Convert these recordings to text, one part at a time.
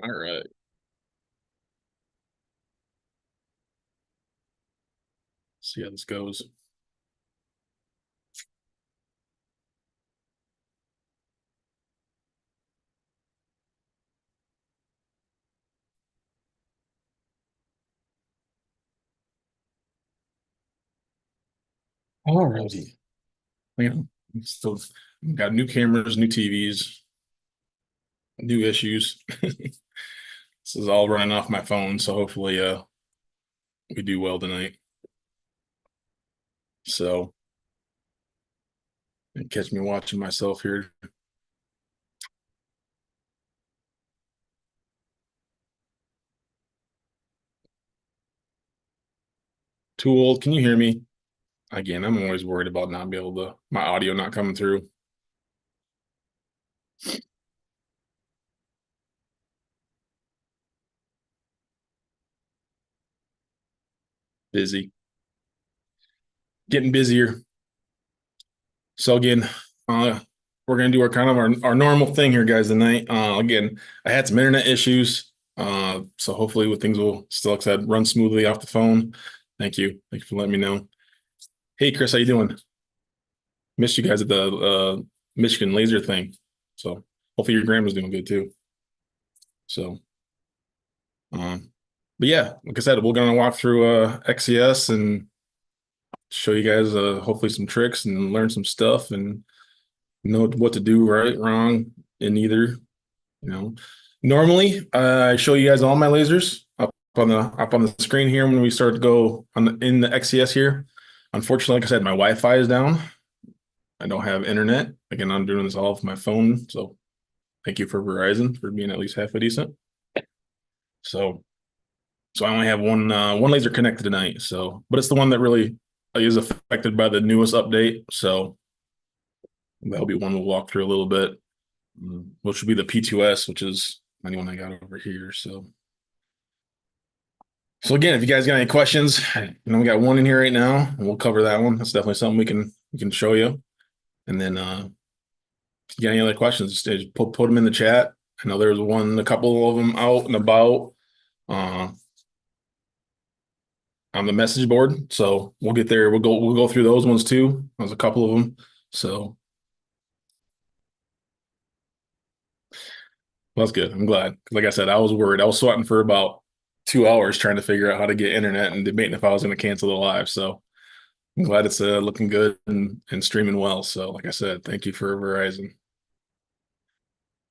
All right. See how this goes. All righty. You know, still got new cameras, new TVs, new issues. This is all running off my phone, so hopefully we do well tonight. So and catch me watching myself here. Too old. Can you hear me? Again, I'm always worried about not being able to my audio not coming through. Busy. Getting busier. So again, we're gonna do our kind of our normal thing here, guys, tonight. Again, I had some internet issues. So hopefully with things will still, like I said, run smoothly off the phone. Thank you. Thank you for letting me know. Hey Chris, how you doing? Missed you guys at the Michigan laser thing. So hopefully your grandma's doing good too. So but yeah, like I said, we're gonna walk through XCS and show you guys hopefully some tricks and learn some stuff and know what to do right, wrong in either. You know, normally I show you guys all my lasers up on the screen here when we start to go on in the XCS here. Unfortunately, like I said, my Wi-Fi is down. I don't have internet. Again, I'm doing this all off my phone. So thank you for Verizon for being at least halfway decent. So I only have one laser connected tonight. So, but it's the one that really is affected by the newest update. So that'll be one we'll walk through a little bit, which would be the P2S, which is the one I got over here. So again, if you guys got any questions, we got one in here right now, and we'll cover that one. That's definitely something we can show you. And then if you got any other questions, just put them in the chat. I know there's a couple of them out and about uh, on the message board. So we'll get there. We'll go through those ones too. There's a couple of them. So well, that's good. I'm glad. Like I said, I was worried. I was sweating for about 2 hours trying to figure out how to get internet and debating if I was going to cancel the live. So I'm glad it's looking good and streaming well. So like I said, thank you for Verizon.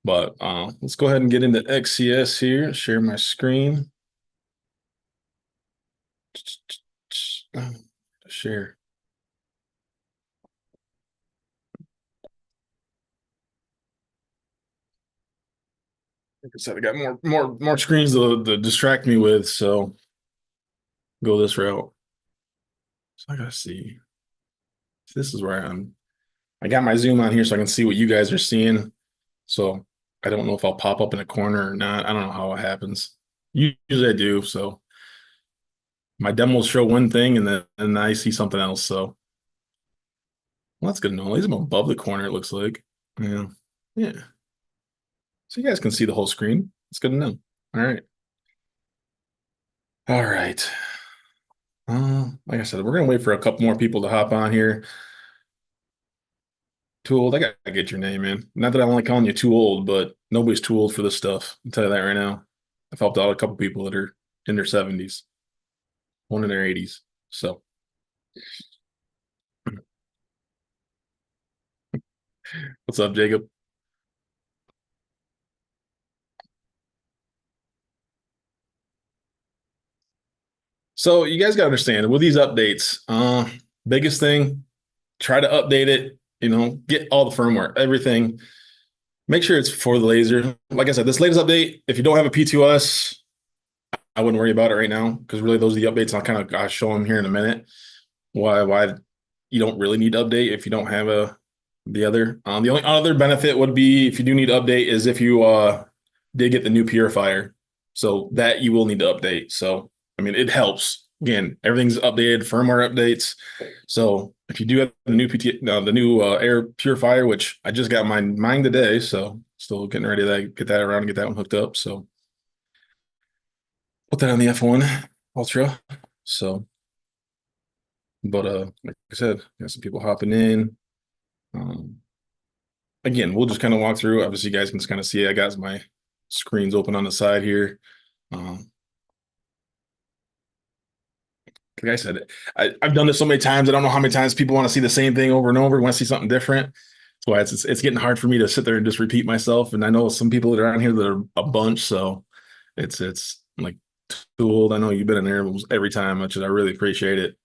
But let's go ahead and get into XCS here. Share my screen. Share. Like I said, I got more screens to distract me with, so go this route. So I gotta see. This is where I got my zoom on here so I can see what you guys are seeing. So I don't know if I'll pop up in a corner or not. I don't know how it happens. Usually I do. So my demos show one thing and then I see something else. So well, that's good to know. At least I'm above the corner, it looks like. Yeah. Yeah. So you guys can see the whole screen. It's good to know. All right. All right. Like I said, we're gonna wait for a couple more people to hop on here. Too old. I gotta get your name, man. Not that I'm only calling you too old, but nobody's too old for this stuff. I'll tell you that right now. I've helped out a couple people that are in their 70s, one in their 80s. So what's up, Jacob? So you guys gotta understand with these updates, biggest thing, try to update it, get all the firmware, everything. Make sure it's for the laser. Like I said, this latest update, if you don't have a P2S, I wouldn't worry about it right now because really those are the updates. I'll show them here in a minute. Why you don't really need to update if you don't have the other. The only other benefit would be if you do need to update is if you did get the new purifier. So that you will need to update. So I mean it helps. Again, everything's updated, firmware updates. So if you do have the new the new air purifier, which I just got mine today, so still getting ready to get that around and get that one hooked up. So put that on the F1 Ultra. So, but like I said, got some people hopping in. Um, Again, we'll just kind of walk through. Obviously, you guys can just kind of see I got my screens open on the side here. Um, like I said, I've done this so many times. I don't know how many times people want to see the same thing over and over, want to see something different. That's why it's getting hard for me to sit there and just repeat myself. And I know some people that are on here that are a bunch, so it's like Xtool. I know you've been in there almost every time, which I really appreciate it.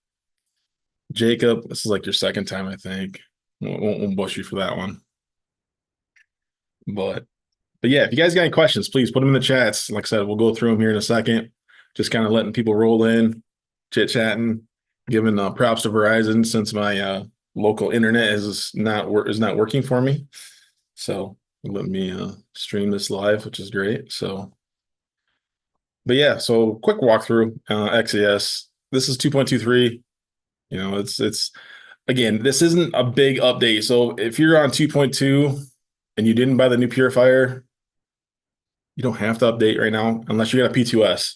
Jacob, this is like your second time, I think. Won't bust you for that one. But yeah, if you guys got any questions, please put them in the chats. Like I said, we'll go through them here in a second. Just kind of letting people roll in, chit chatting, giving props to Verizon since my local internet is not working for me. So let me stream this live, which is great. So, but yeah, so quick walkthrough XES. This is 2.23. You know, it's again, this isn't a big update. So if you're on 2.2 and you didn't buy the new purifier, you don't have to update right now unless you got a P2S.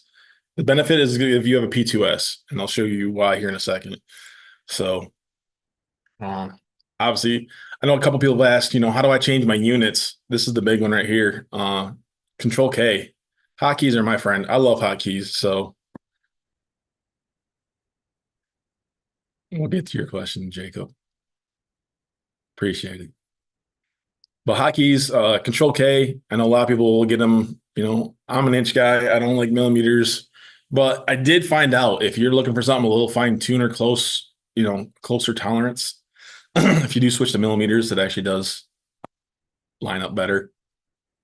The benefit is if you have a P2S, and I'll show you why here in a second. So, uh, obviously, I know a couple people have asked, how do I change my units? This is the big one right here. Control K. Hotkeys are my friend. I love hotkeys. So, we'll get to your question, Jacob. Appreciate it. But hotkeys, Control K. I know a lot of people will get them. I'm an inch guy. I don't like millimeters. But I did find out if you're looking for something a little fine tune or close, closer tolerance, if you do switch to millimeters, it actually does line up better.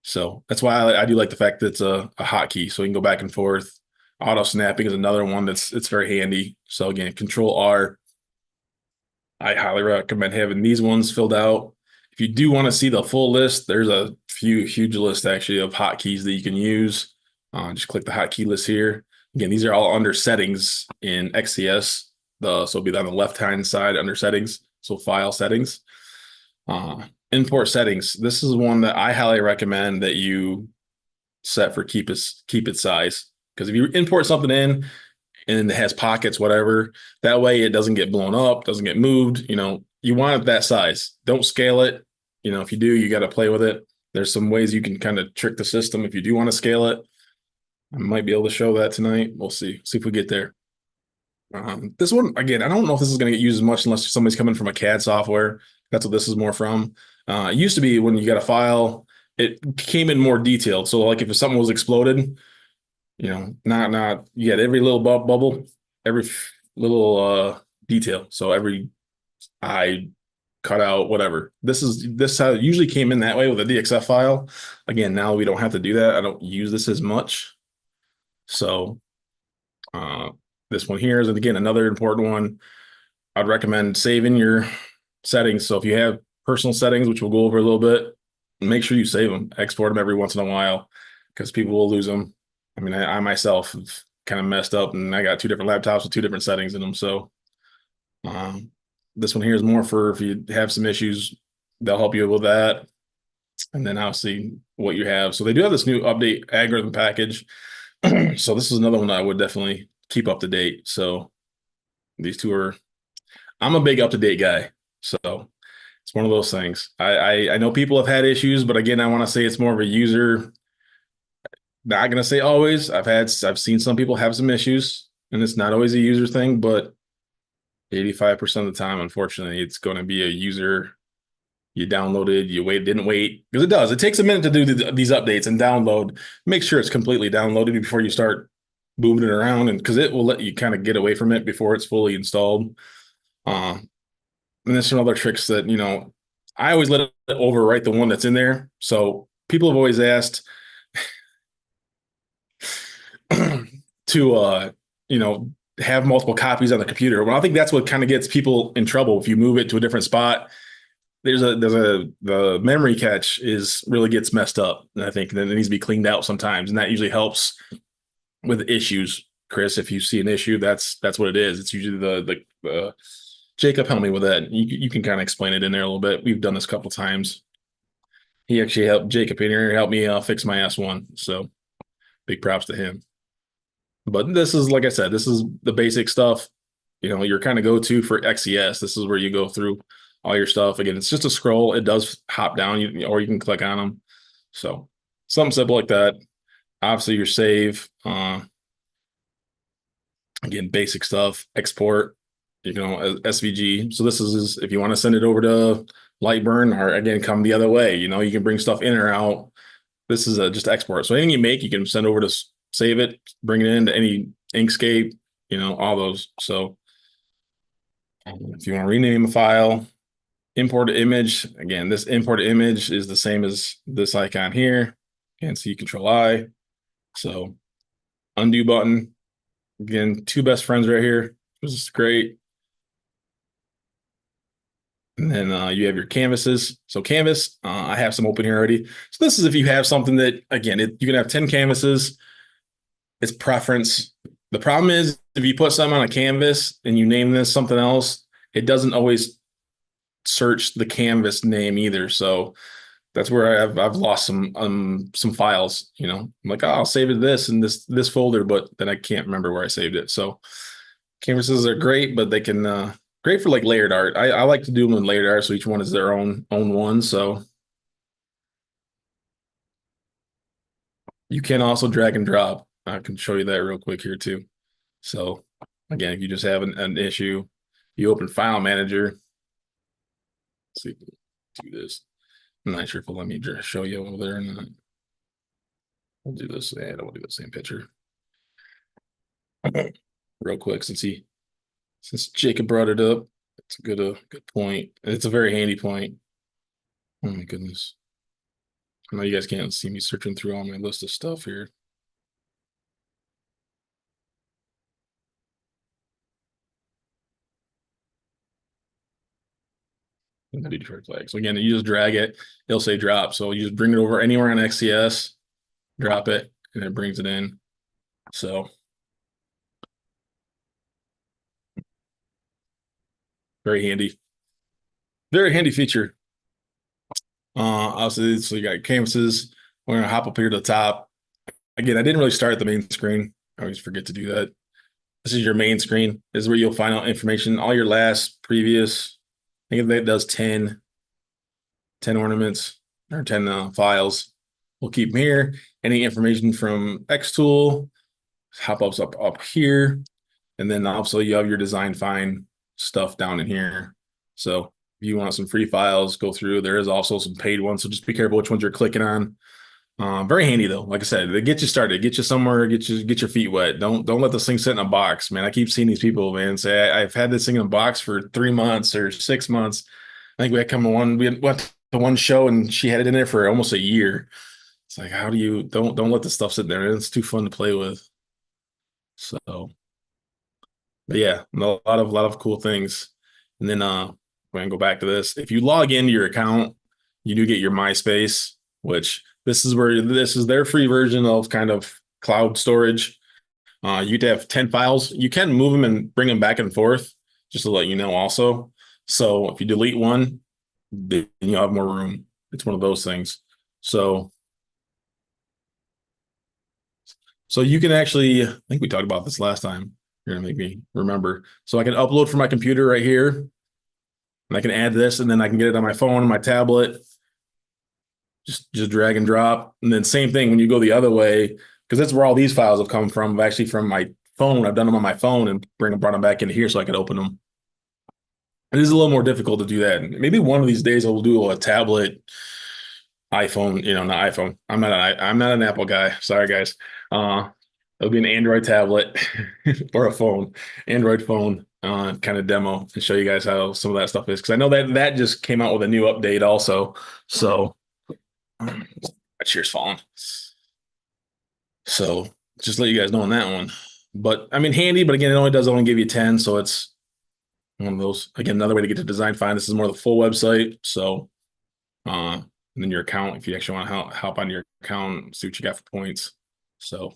So that's why I do like the fact that it's a hotkey, so you can go back and forth. Auto snapping is another one it's very handy. So again, Control R. I highly recommend having these ones filled out. If you do want to see the full list, there's a huge list actually of hotkeys that you can use. Just click the hotkey list here. Again, these are all under settings in XCS. So it'll be on the left-hand side under settings. So file settings. Import settings. This is one that I highly recommend that you set for keep its size. Because if you import something in and it has pockets, whatever, that way it doesn't get blown up, doesn't get moved. You want it that size. Don't scale it. If you do, you got to play with it. There's some ways you can kind of trick the system if you do want to scale it. I might be able to show that tonight. We'll see. See if we get there. This one, again, I don't know if this is going to get used as much unless somebody's coming from a CAD software. That's what this is more from. It used to be when you got a file, it came in more detailed. So like if something was exploded, not you had every little bubble, every little detail. So every eye cut out, whatever. This how it usually came in that way with a DXF file. Again, now we don't have to do that. I don't use this as much. So this one here is, again, another important one. I'd recommend saving your settings. So if you have personal settings, which we'll go over a little bit, make sure you save them, export them every once in a while because people will lose them. I mean, I myself have kind of messed up and I got two different laptops with two different settings in them. So this one here is more for if you have some issues, they'll help you with that. And then obviously what you have. So they do have this new update algorithm package. So this is another one I would definitely keep up to date. So these two are, I'm a big up to date guy. So it's one of those things. I know people have had issues, but again, I want to say it's more of a user. Not gonna say always. I've seen some people have some issues, and it's not always a user thing, but 85% of the time, unfortunately, it's going to be a user. You downloaded, you didn't wait, because it does. It takes a minute to do these updates and download. Make sure it's completely downloaded before you start moving it around, and because it will let you kind of get away from it before it's fully installed. And there's some other tricks that I always let it overwrite the one that's in there. So people have always asked to have multiple copies on the computer. Well, I think that's what kind of gets people in trouble if you move it to a different spot. The memory cache really gets messed up, and I think that it needs to be cleaned out sometimes, and that usually helps with issues. Chris, if you see an issue, that's what it is. It's usually the Jacob helped me with that. You can kind of explain it in there a little bit. We've done this a couple times. He actually helped Jacob in here help me fix my S1. So big props to him. But this is, like I said, this is the basic stuff. Your kind of go-to for XES. This is where you go through all your stuff. Again, it's just a scroll. It does hop down, or you can click on them. So something simple like that. Obviously, your save. Again, basic stuff. Export. SVG. So this is if you want to send it over to Lightburn, or again, come the other way. You can bring stuff in or out. This is just export. So anything you make, you can send over to save it, bring it into any Inkscape, all those. So if you want to rename a file, import an image. Again, this import image is the same as this icon here. And C Control I. So undo button. Again, two best friends right here. This is great. And then you have your canvases. So canvas, I have some open here already. So this is if you have something that, again, you can have 10 canvases. It's preference. The problem is if you put something on a canvas and you name this something else, it doesn't always search the canvas name either. So that's where I've lost some files. I'm like, oh, I'll save it this in this folder, but then I can't remember where I saved it. So canvases are great, but they can great for like layered art. I like to do them in layered art, so each one is their own one. So you can also drag and drop. I can show you that real quick here too. So again, if you just have an issue, you open File Manager. Let's see, do this. I'm not sure if it'll let me just show you over there or not. We'll do this. I don't want to do the same picture. Real quick, since Jacob brought it up, it's a good point. It's a very handy point. Oh my goodness. I know you guys can't see me searching through all my list of stuff here. And the default flag. So again, you just drag it, it'll say drop. So you just bring it over anywhere on XCS, drop it, and it brings it in. So very handy. Very handy feature. Obviously, so you got canvases. We're gonna hop up here to the top. Again, I didn't really start at the main screen. I always forget to do that. This is your main screen. This is where you'll find out information, all your last previous. I think that does 10 ornaments or 10 files. We'll keep them here. Any information from Xtool, hop up here. And then also you have your design find stuff down in here. So if you want some free files, go through. There is also some paid ones. So just be careful which ones you're clicking on. Very handy though. Like I said, they get you started, get you somewhere, get your feet wet. Don't let this thing sit in a box, man. I keep seeing these people, man, say I've had this thing in a box for 3 months or 6 months. I think we went to one show and she had it in there for almost a year. It's like, how do you don't let the stuff sit there? It's too fun to play with. So, but yeah, a lot of cool things. And then we're gonna go back to this. If you log into your account, you do get your MySpace, which this is their free version of kind of cloud storage. You'd have 10 files. You can move them and bring them back and forth, just to let you know also. So if you delete one, then you have more room. It's one of those things. So you can actually, I think we talked about this last time. You're gonna make me remember. So I can upload from my computer right here, and I can add this, and then I can get it on my phone, my tablet. Just drag and drop. And then same thing when you go the other way, because that's where all these files have come from. Actually, from my phone. I've done them on my phone and brought them back into here so I could open them. It is a little more difficult to do that. Maybe one of these days I will do a tablet, iPhone, not iPhone. I'm not an Apple guy. Sorry, guys. It'll be an Android tablet or a phone, Android phone, kind of demo and show you guys how some of that stuff is. Because I know that just came out with a new update also. So my chair's falling. So just let you guys know on that one. But I mean, handy, but again, it only give you 10. So it's one of those, again, another way to get to design find. This is more the full website. So, and then your account, if you actually want to help on your account, see what you got for points. So,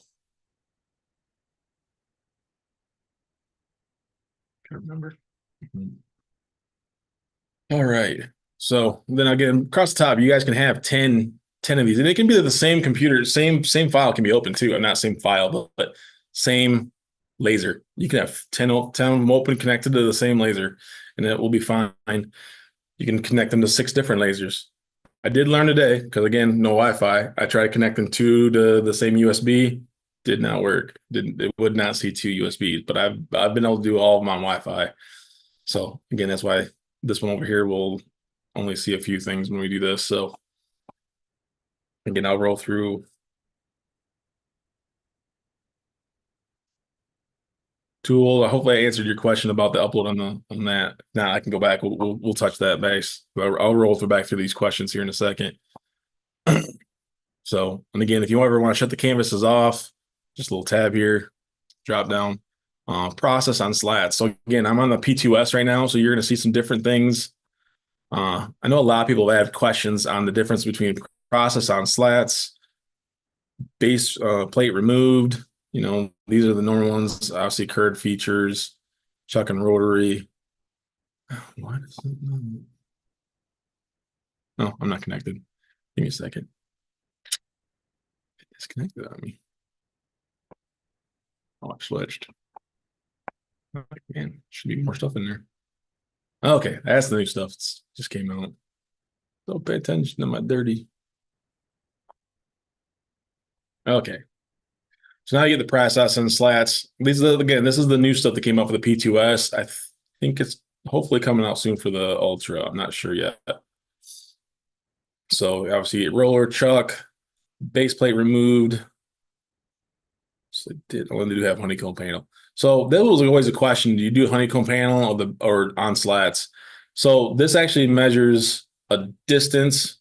can't remember. All right. So then again, across the top, you guys can have 10 of these, and it can be the same computer, same file can be open too. I'm not same file, but same laser. You can have 10 of them open connected to the same laser, and it will be fine. You can connect them to 6 different lasers. I did learn today because again, no Wi-Fi. I tried connecting 2 to the same USB, did not work. Didn't it would not see 2 USBs, but I've been able to do all of them on Wi-Fi. So again, that's why this one over here will only see a few things when we do this. So again, I'll roll through tool. Hopefully, I answered your question about the upload on that. Now I can go back. We'll touch that base. I'll roll back through these questions here in a second. So, and again, if you ever want to shut the canvases off, just a little tab here, drop down, process on slats. So again, I'm on the P2S right now, so you're going to see some different things. I know a lot of people have questions on the difference between process on slats, base plate removed. You know, these are the normal ones. Obviously, curved features, chuck and rotary. Why does it not? No, I'm not connected. Give me a second. It disconnected on me. Oh, I switched. Man, should be more stuff in there. Okay, that's the new stuff. It's just came out. Don't pay attention to my dirty. Okay. So now you get the process and slats. These are again, this is the new stuff that came up with the P2S. I think it's hopefully coming out soon for the Ultra. I'm not sure yet. So obviously roller, chuck, base plate removed. So I wanted to have honeycomb panel. So that was always a question: do you do a honeycomb panel or on slats? So this actually measures a distance.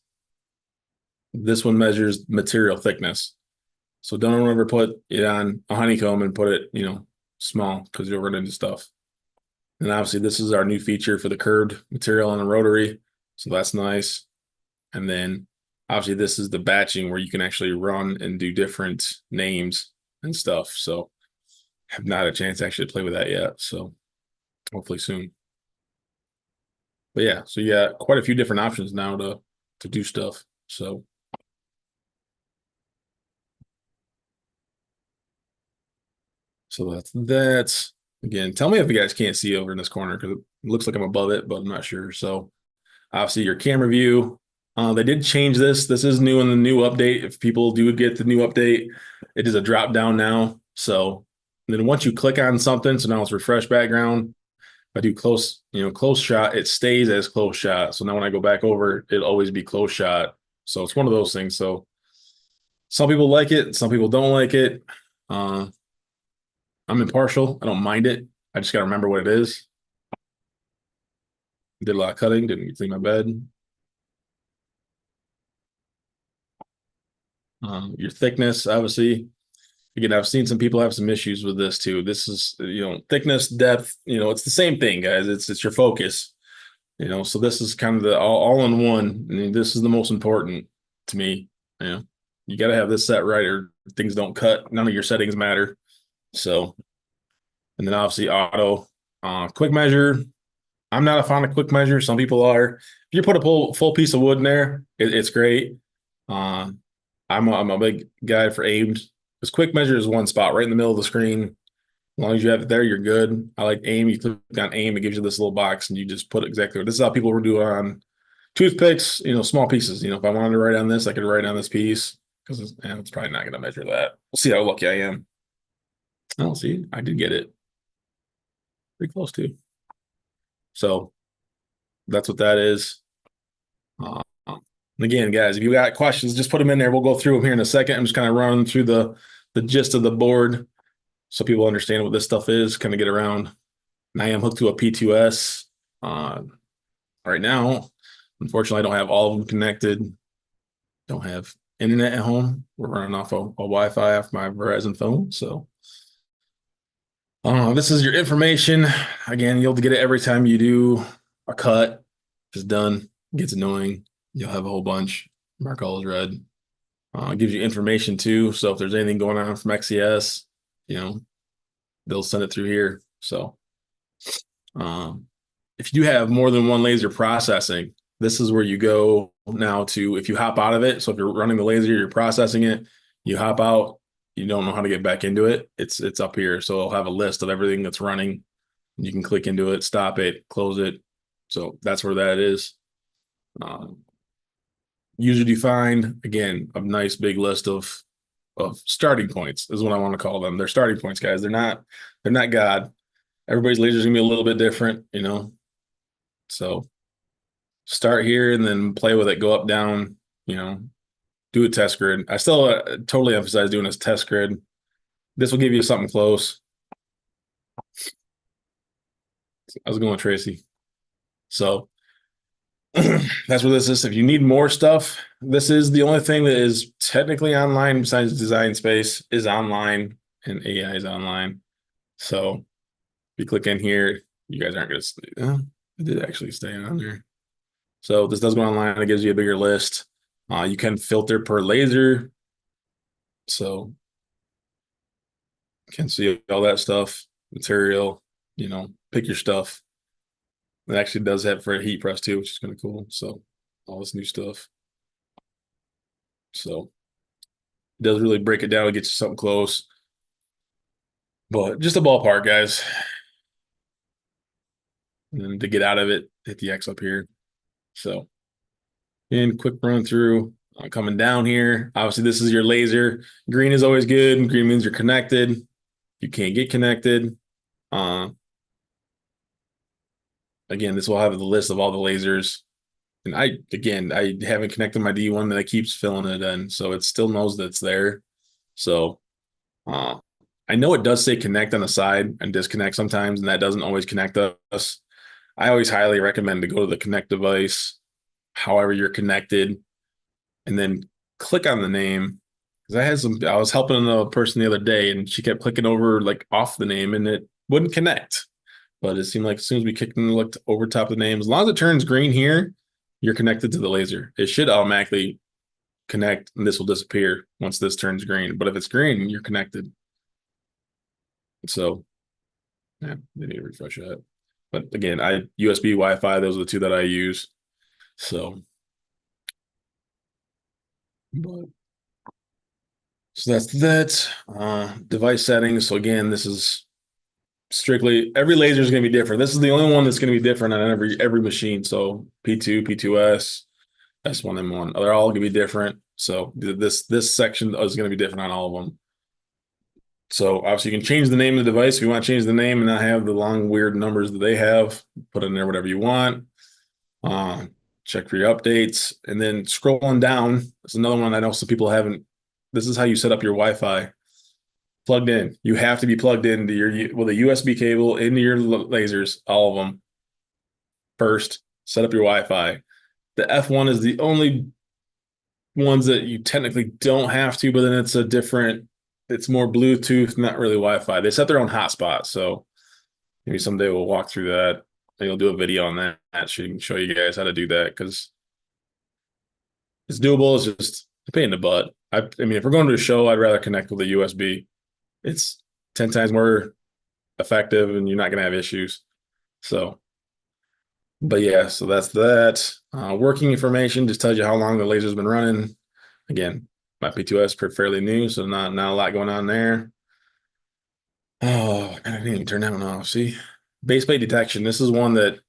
This one measures material thickness. So don't ever put it on a honeycomb and put it, small because you'll run into stuff. And obviously this is our new feature for the curved material on the rotary. So that's nice. And then obviously this is the batching where you can actually run and do different names and stuff. So I have not had a chance to actually play with that yet. So hopefully soon. But yeah, so you got quite a few different options now to do stuff. So that's again, tell me if you guys can't see over in this corner because it looks like I'm above it, but I'm not sure. So obviously your camera view, they did change this. This is new in the new update. If people do get the new update, it is a drop down now. So then once you click on something, so now it's refresh background. If I do close shot, it stays as close shot. So now when I go back over, it'll always be close shot. So it's one of those things. So some people like it, some people don't like it. I'm impartial. I don't mind it. I just got to remember what it is. Did a lot of cutting, didn't clean my bed. Your thickness, obviously. Again, I've seen some people have some issues with this too. This is, thickness, depth, it's the same thing, guys. It's your focus, so this is kind of the all in one. I mean, this is the most important to me. You got to have this set right or things don't cut. None of your settings matter. So, and then obviously auto, quick measure. I'm not a fan of quick measure. Some people are. If you put a full piece of wood in there, it's great. I'm a big guy for aimed. Because quick measure is one spot right in the middle of the screen. As long as you have it there, you're good. I like aim. You click on aim, it gives you this little box, and you just put exactly. This is how people were doing on toothpicks. Small pieces. If I wanted to write on this, I could write on this piece because it's probably not going to measure that. We'll see how lucky I am. Oh, see, I did get it pretty close too. So that's what that is. Again, guys, if you got questions, just put them in there. We'll go through them here in a second. I'm just kind of running through the gist of the board so people understand what this stuff is, kind of get around. And I am hooked to a P2S right now. Unfortunately, I don't have all of them connected. Don't have internet at home. We're running off a Wi-Fi off my Verizon phone. So this is your information. Again, you'll get it every time you do a cut. Just done. It gets annoying. You'll have a whole bunch. Mark all as red. It gives you information too. So if there's anything going on from XCS, they'll send it through here. So if you do have more than one laser processing, this is where you go now to, if you hop out of it. So if you're running the laser, you're processing it, you hop out, you don't know how to get back into it, it's up here. So it'll have a list of everything that's running. You can click into it, stop it, close it. So that's where that is. Um, User defined, again, a nice big list of starting points is what I want to call them. They're starting points, guys. They're not God. Everybody's laser is gonna be a little bit different, you know. So start here and then play with it, go up, down, you know, do a test grid. I still totally emphasize doing this test grid. This will give you something close. I was going with Tracy. So that's what this is. If you need more stuff, this is the only thing that is technically online besides Design Space is online and AI is online. So if you click in here, you guys aren't going to, it did actually stay on there. So this does go online. It gives you a bigger list. You can filter per laser. So you can see all that stuff, material, you know, pick your stuff. It actually does have for a heat press too, which is kind of cool. So all this new stuff. So it does really break it down and get you something close. But just a ballpark, guys. And then to get out of it, hit the X up here. So, and quick run through coming down here. Obviously, this is your laser. Green is always good. Green means you're connected. You can't get connected. Uh, Again, this will have the list of all the lasers. And I haven't connected my D1 that it keeps filling it in. So it still knows that it's there. So uh, I know it does say connect on the side and disconnect sometimes, and that doesn't always connect us. I always highly recommend to go to the connect device, however you're connected, and then click on the name. Because I was helping a person the other day, and she kept clicking over like off the name, and it wouldn't connect. But it seemed like as soon as we kicked and looked over top of the name, as long as it turns green here, you're connected to the laser. It should automatically connect, and this will disappear once this turns green. But if it's green, you're connected. So yeah, they need to refresh that. But again, USB, Wi-Fi, those are the two that I use. So, but so that's that. Device settings. So again, this is strictly every laser is going to be different. This is the only one that's going to be different on every machine. So P2, P2S, S1M1, they're all going to be different. So this section is going to be different on all of them. So obviously you can change the name of the device if you want to change the name and not have the long weird numbers that they have. Put in there whatever you want. Uh, Check for your updates, and then scrolling down. That's another one I know some people haven't. This is how you set up your Wi-Fi. Plugged in. You have to be plugged into your with a USB cable into your lasers, all of them. First, set up your Wi-Fi. The F1 is the only ones that you technically don't have to, but then it's a different. It's more Bluetooth, not really Wi-Fi. They set their own hotspot, so maybe someday we'll walk through that. Maybe we'll do a video on that. So can show you guys how to do that because it's doable. It's just a pain in the butt. I mean, if we're going to a show, I'd rather connect with a USB. It's 10 times more effective and you're not going to have issues. So, but yeah, so that's that. Working information just tells you how long the laser's been running. Again, my P2S fairly new, so not a lot going on there. Oh, I didn't even turn that one off. See, base plate detection. This is one that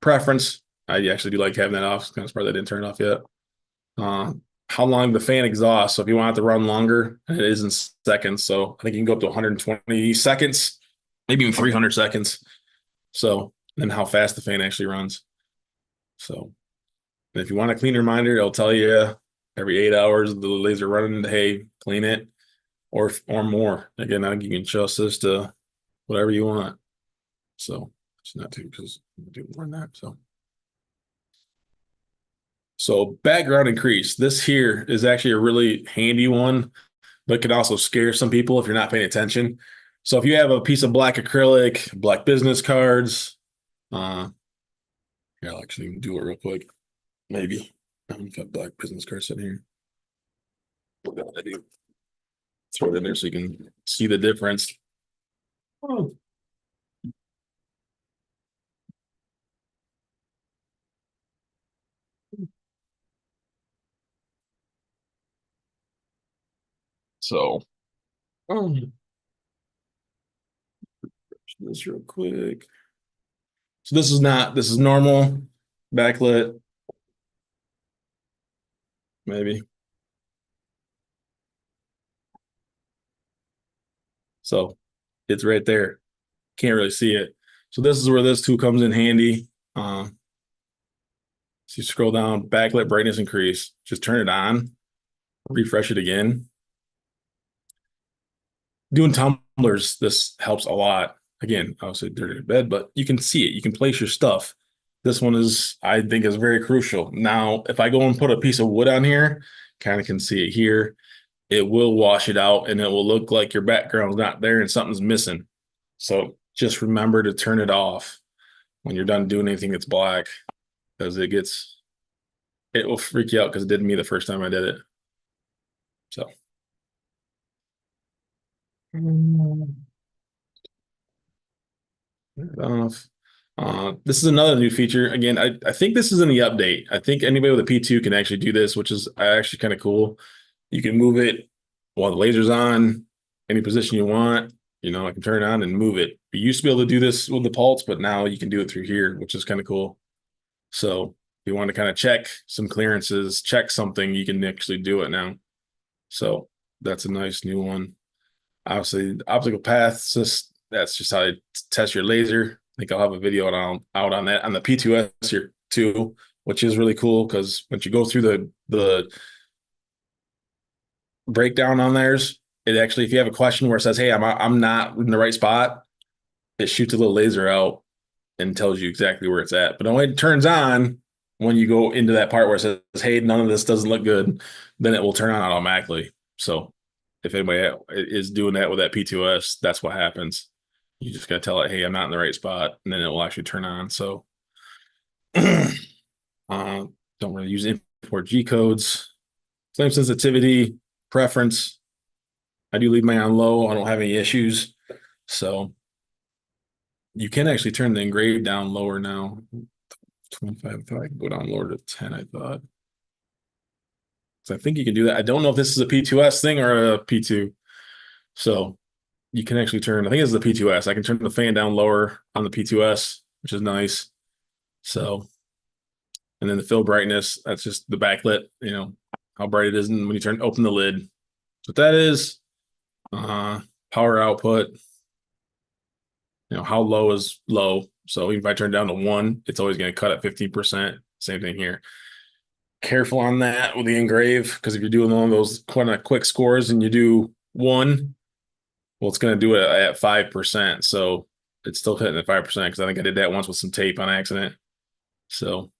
preference. I actually do like having that off. It's kind of part that I didn't turn it off yet. Uh, how long the fan exhausts. So if you want it to run longer, it is in seconds. So I think you can go up to 120 seconds, maybe even 300 seconds. So then how fast the fan actually runs. So if you want a clean reminder, it'll tell you every 8 hours the laser running, hey, clean it or more. Again, I think you can adjust this to whatever you want. So it's not too because I do more than that. So background increase. This here is actually a really handy one, but can also scare some people if you're not paying attention. So if you have a piece of black acrylic, black business cards, yeah, I'll actually do it real quick. Maybe. I've got black business cards in here. I do. Throw it in there so you can see the difference. Oh. So this real quick. So this is normal backlit, maybe. So it's right there. Can't really see it. So this is where this tool comes in handy. So you scroll down, backlit brightness increase, just turn it on, refresh it again. Doing tumblers, this helps a lot. Again, obviously dirty in bed, but you can see it. You can place your stuff. This one is, I think, is very crucial. Now, if I go and put a piece of wood on here, kind of can see it here, it will wash it out and it will look like your background's not there and something's missing. So just remember to turn it off when you're done doing anything that's black, because it will freak you out, because it did me the first time I did it. So off. This is another new feature. Again, I think this is in the update. I think anybody with a P2 can actually do this, which is actually kind of cool. You can move it while the laser's on, any position you want. I can turn it on and move it. You used to be able to do this with the pulse, but now you can do it through here, which is kind of cool. So if you want to kind of check some clearances, check something, you can actually do it now. So that's a nice new one. Obviously, optical paths, that's just how you test your laser. I think I'll have a video out on that on the P2S here too, which is really cool, because once you go through the breakdown on theirs, it actually, if you have a question where it says, "Hey, I'm not in the right spot," it shoots a little laser out and tells you exactly where it's at. But it only turns on when you go into that part where it says, "Hey, none of this doesn't look good," then it will turn on automatically. So if anybody is doing that with that P2S, that's what happens. You just got to tell it, "Hey, I'm not in the right spot," and then it will actually turn on. So don't really use import G codes. Flame sensitivity, preference. I do leave mine on low. I don't have any issues. So you can actually turn the engrave down lower now. 25. I thought I could go down lower to 10, I thought. So I think you can do that. I don't know if this is a P2S thing or a P2. So you can actually turn, I think it's the P2S. I can turn the fan down lower on the P2S, which is nice. So, and then the fill brightness, that's just the backlit, how bright it is when you open the lid. So what that is, power output, how low is low. So even if I turn down to 1, it's always going to cut at 15%. Same thing here. Careful on that with the engrave, because if you're doing one of those kind of quick scores and you do 1, well, it's going to do it at 5%. So it's still hitting at 5%, because I think I did that once with some tape on accident. So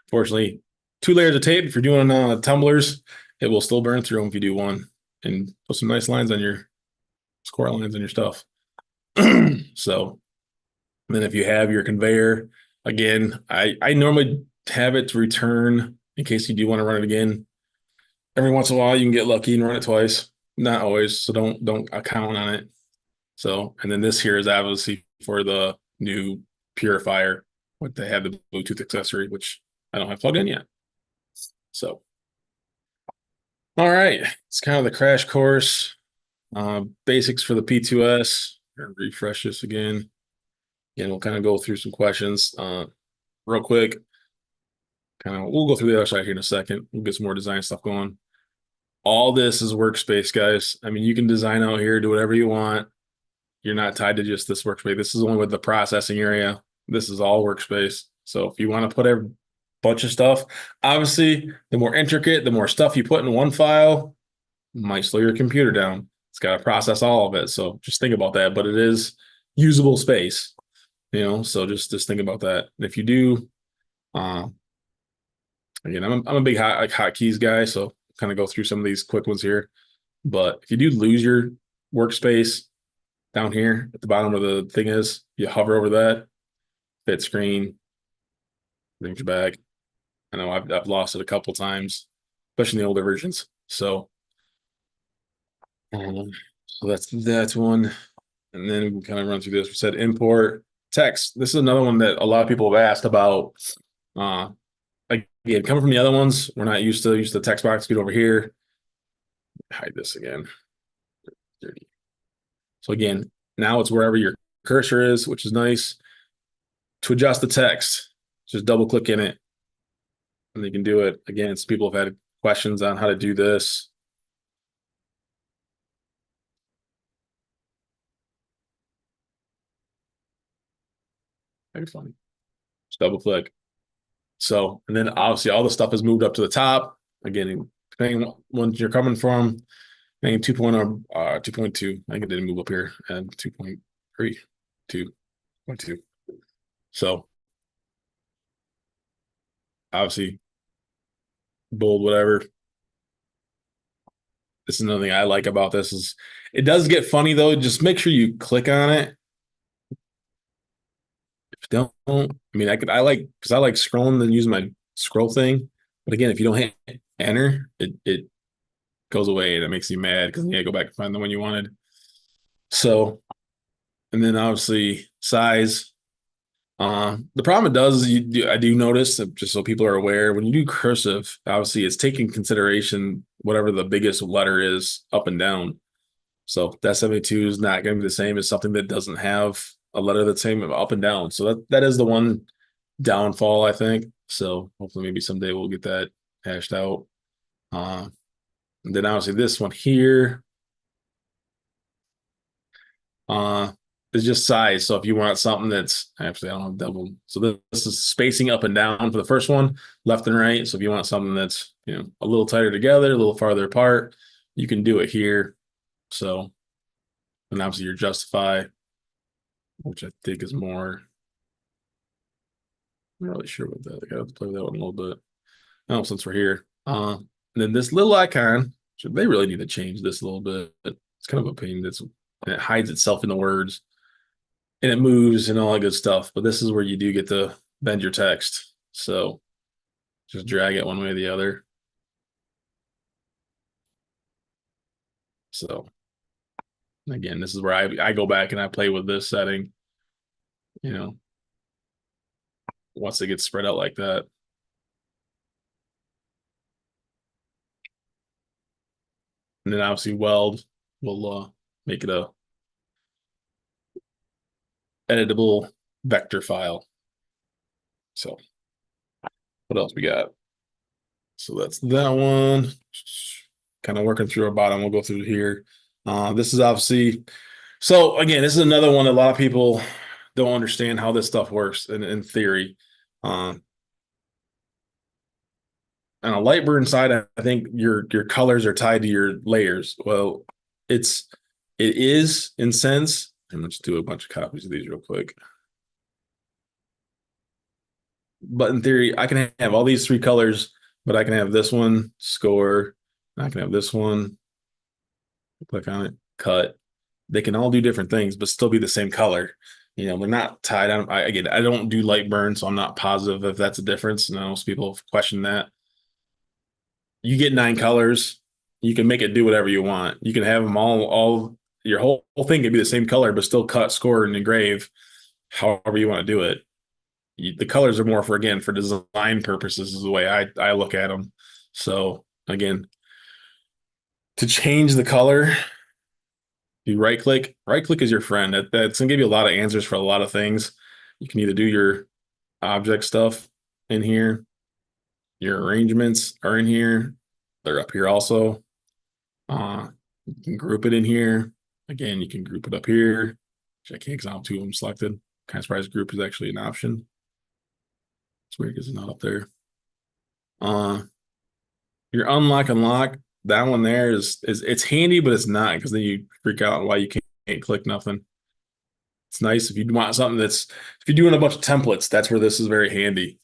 fortunately, 2 layers of tape, if you're doing tumblers, it will still burn through them if you do 1, and put some nice lines on your score lines on your stuff. So then if you have your conveyor, again, I normally have it to return in case you do want to run it again. Every once in a while, you can get lucky and run it twice. Not always, so don't count on it. So, and then this here is obviously for the new purifier, what they have the Bluetooth accessory, which I don't have plugged in yet. So, all right, it's kind of the crash course. Basics for the P2S. Refresh this again. Again, we'll kind of go through some questions real quick. We'll go through the other side here in a second. We'll get some more design stuff going. All this is workspace, guys. I mean, you can design out here, do whatever you want. You're not tied to just this workspace. This is only with the processing area. This is all workspace. So if you want to put a bunch of stuff, obviously, the more intricate, the more stuff you put in one file, might slow your computer down. It's got to process all of it. So just think about that. But it is usable space, so just think about that. If you do, again, I'm a big hotkeys guy, so kind of go through some of these quick ones here. But if you do lose your workspace down here at the bottom where the thing is, you hover over that, fit screen, brings you back. I know I've lost it a couple times, especially in the older versions. So, so that's one. And then we kind of run through this. We said import text. This is another one that a lot of people have asked about. Again, coming from the other ones, we're not used to the text box. Get over here. hide this again. 30. So again, now it's wherever your cursor is, which is nice. To adjust the text, just double click in it and you can do it. Again, some people have had questions on how to do this. Very funny. Just double click. So, and then obviously all the stuff is moved up to the top. Again, depending on when you're coming from, maybe 2.0, 2.2. I think it didn't move up here, and 2.3, 2.2. So obviously bold, whatever. This is another thing I like about this is it does get funny though. Just make sure you click on it. If you don't, I mean, I like because I like scrolling and using my scroll thing. But again, if you don't hit enter, it goes away and it makes you mad because you gotta go back and find the one you wanted. So, and then obviously size. The problem it does is I do notice that just so people are aware, when you do cursive, obviously it's taking consideration whatever the biggest letter is up and down. So that 72 is not going to be the same as something that doesn't have a letter that's same up and down. So that is the one downfall, I think. So hopefully maybe someday we'll get that hashed out. And then obviously this one here uh, is just size. So if you want something that's actually, I don't know, double. So this is spacing up and down for the first one, left and right. So if you want something that's, a little tighter together, a little farther apart, you can do it here. So, and obviously your justify, which I think is more, I'm not really sure what that, I gotta play with that one a little bit. Oh, since we're here. And then this little icon, they really need to change this a little bit. It's kind of a pain. And it hides itself in the words and it moves and all that good stuff. But this is where you do get to bend your text. So just drag it one way or the other. So again, this is where I go back and I play with this setting, once it gets spread out like that. And then obviously weld will make it a editable vector file. So what else we got? So that's that one. Kind of working through our bottom. We'll go through here. This is obviously, so again, this is another one that a lot of people don't understand how this stuff works in theory. On a light burn side, I think your colors are tied to your layers. Well, it is in sense. And let's do a bunch of copies of these real quick. But in theory, I can have all these three colors, but I can have this one, score. I can have this one, click on it, cut. They can all do different things, but still be the same color. They're not tied on. Again, I don't do light burn, so I'm not positive if that's a difference. And most people have questioned that. You get 9 colors. You can make it do whatever you want. You can have them all your whole thing can be the same color, but still cut, score, and engrave however you want to do it. The colors are more for design purposes is the way I look at them. So again, to change the color, you right click is your friend. That's gonna give you a lot of answers for a lot of things. You can either do your object stuff in here, your arrangements are in here, they're up here also. You can group it in here. Again, you can group it up here, which I can't because I have 2 of them selected. Kind of surprised group is actually an option. It's weird because it's not up there. Your unlock and lock, that one there is it's handy, but it's not because then you freak out on why you can't click nothing. It's nice if you want something if you're doing a bunch of templates, that's where this is very handy.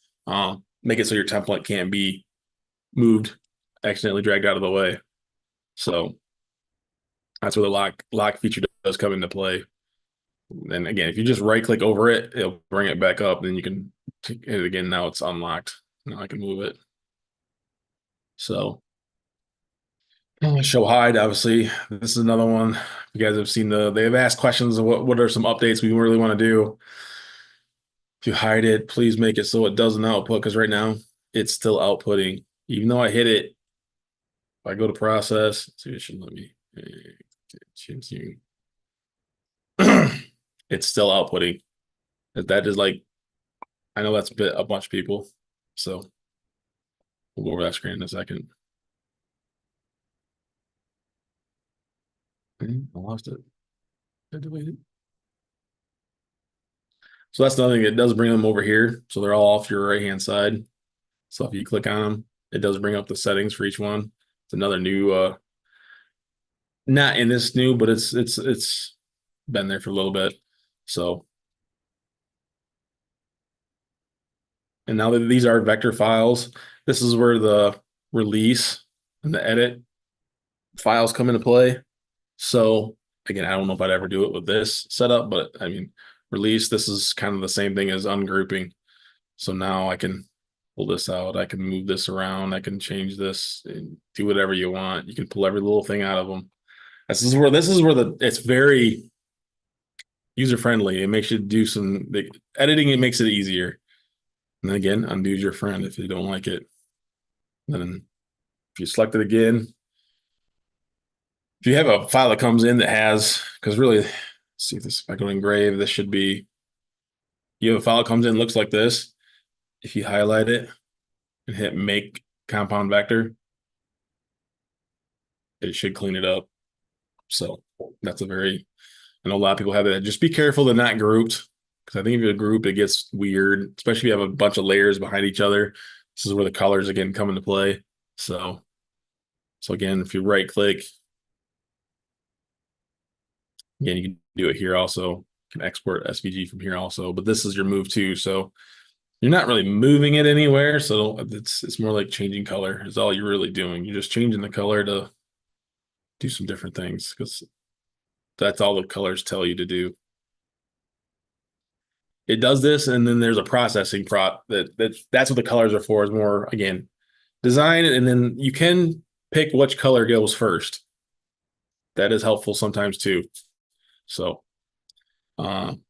Make it so your template can't be moved, accidentally dragged out of the way. So that's where the lock feature does come into play. And again, if you just right click over it, it'll bring it back up. Then you can hit it again. Now it's unlocked. Now I can move it. So show hide, obviously. This is another one. You guys have seen they've asked questions of what are some updates we really want to do. If you hide it, please make it so it doesn't output because right now it's still outputting. Even though I hit it I go to process, see, it should let me continue. It's still outputting. That is like, I know that's a bunch of people. So we'll go over that screen in a second. I lost it. I deleted it. So that's another thing. It does bring them over here. So they're all off your right-hand side. So if you click on them, it does bring up the settings for each one. It's another new, not in this new, but it's been there for a little bit. So, and now that these are vector files, this is where the release and the edit files come into play. So again, I don't know if I'd ever do it with this setup, but I mean, release, this is kind of the same thing as ungrouping. So now I can pull this out. I can move this around. I can change this and do whatever you want. You can pull every little thing out of them. This is where it's very user friendly. It makes you do some editing. It makes it easier. And then again, undo's your friend if you don't like it. And then if you select it again, if you have a file that comes in that has, because really, let's see if this, if I go to engrave, this should be, you have a file that comes in, looks like this. If you highlight it and hit make compound vector, it should clean it up. So that's a very, I know a lot of people have that. Just be careful they're not grouped, because I think if you're grouped, it gets weird, especially if you have a bunch of layers behind each other. This is where the colors again come into play. So again, if you right click, again, you can do it here also. You can export SVG from here also, but this is your move to. So you're not really moving it anywhere. So it's more like changing color is all you're really doing. You're just changing the color to do some different things, because that's all the colors tell you to do. It does this, and then there's a processing that's what the colors are for, is more, again, design, and then you can pick which color goes first. That is helpful sometimes too. So then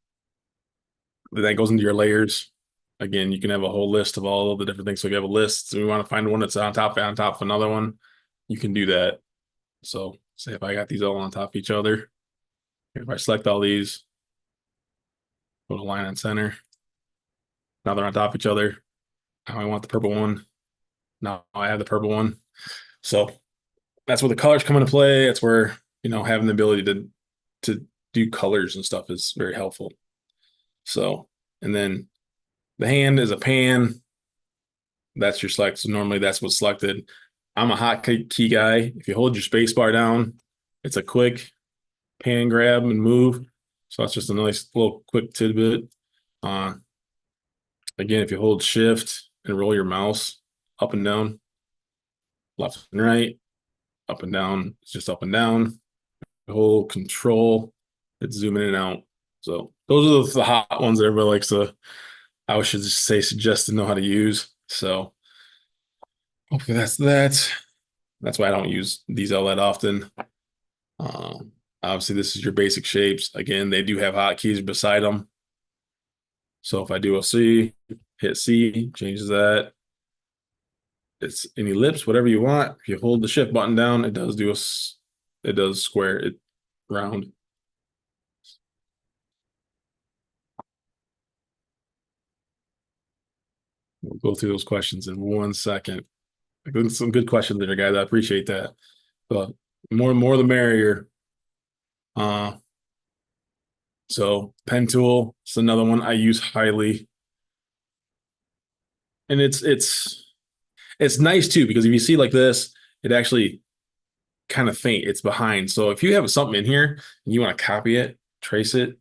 that goes into your layers. Again, you can have a whole list of all of the different things. So if you have a list and we want to find one that's on top of another one, you can do that. So say if I got these all on top of each other, if I select all these, go to line and center, now they're on top of each other. Now I want the purple one. Now I have the purple one. So that's where the colors come into play. That's where, having the ability to do colors and stuff is very helpful. So, and then the hand is a pan. That's your select. So normally that's what's selected. I'm a hotkey guy. If you hold your space bar down, it's a quick pan grab and move. So that's just a nice little quick tidbit. Again, if you hold shift and roll your mouse up and down, left and right, up and down, it's just up and down. Hold control, it's zooming in and out. So those are the hot ones that everybody likes to, I should just say, suggest to know how to use. So hopefully that's that. That's why I don't use these all that often. Obviously, this is your basic shapes. Again, they do have hotkeys beside them. So if I do a C, hit C, changes that. It's an ellipse, whatever you want. If you hold the shift button down, it does square it round. We'll go through those questions in 1 second. Some good questions there, guys. I appreciate that. But more the merrier. So pen tool is another one I use highly. And it's nice too, because if you see like this, it actually kind of faint. It's behind. So if you have something in here and you want to copy it, trace it,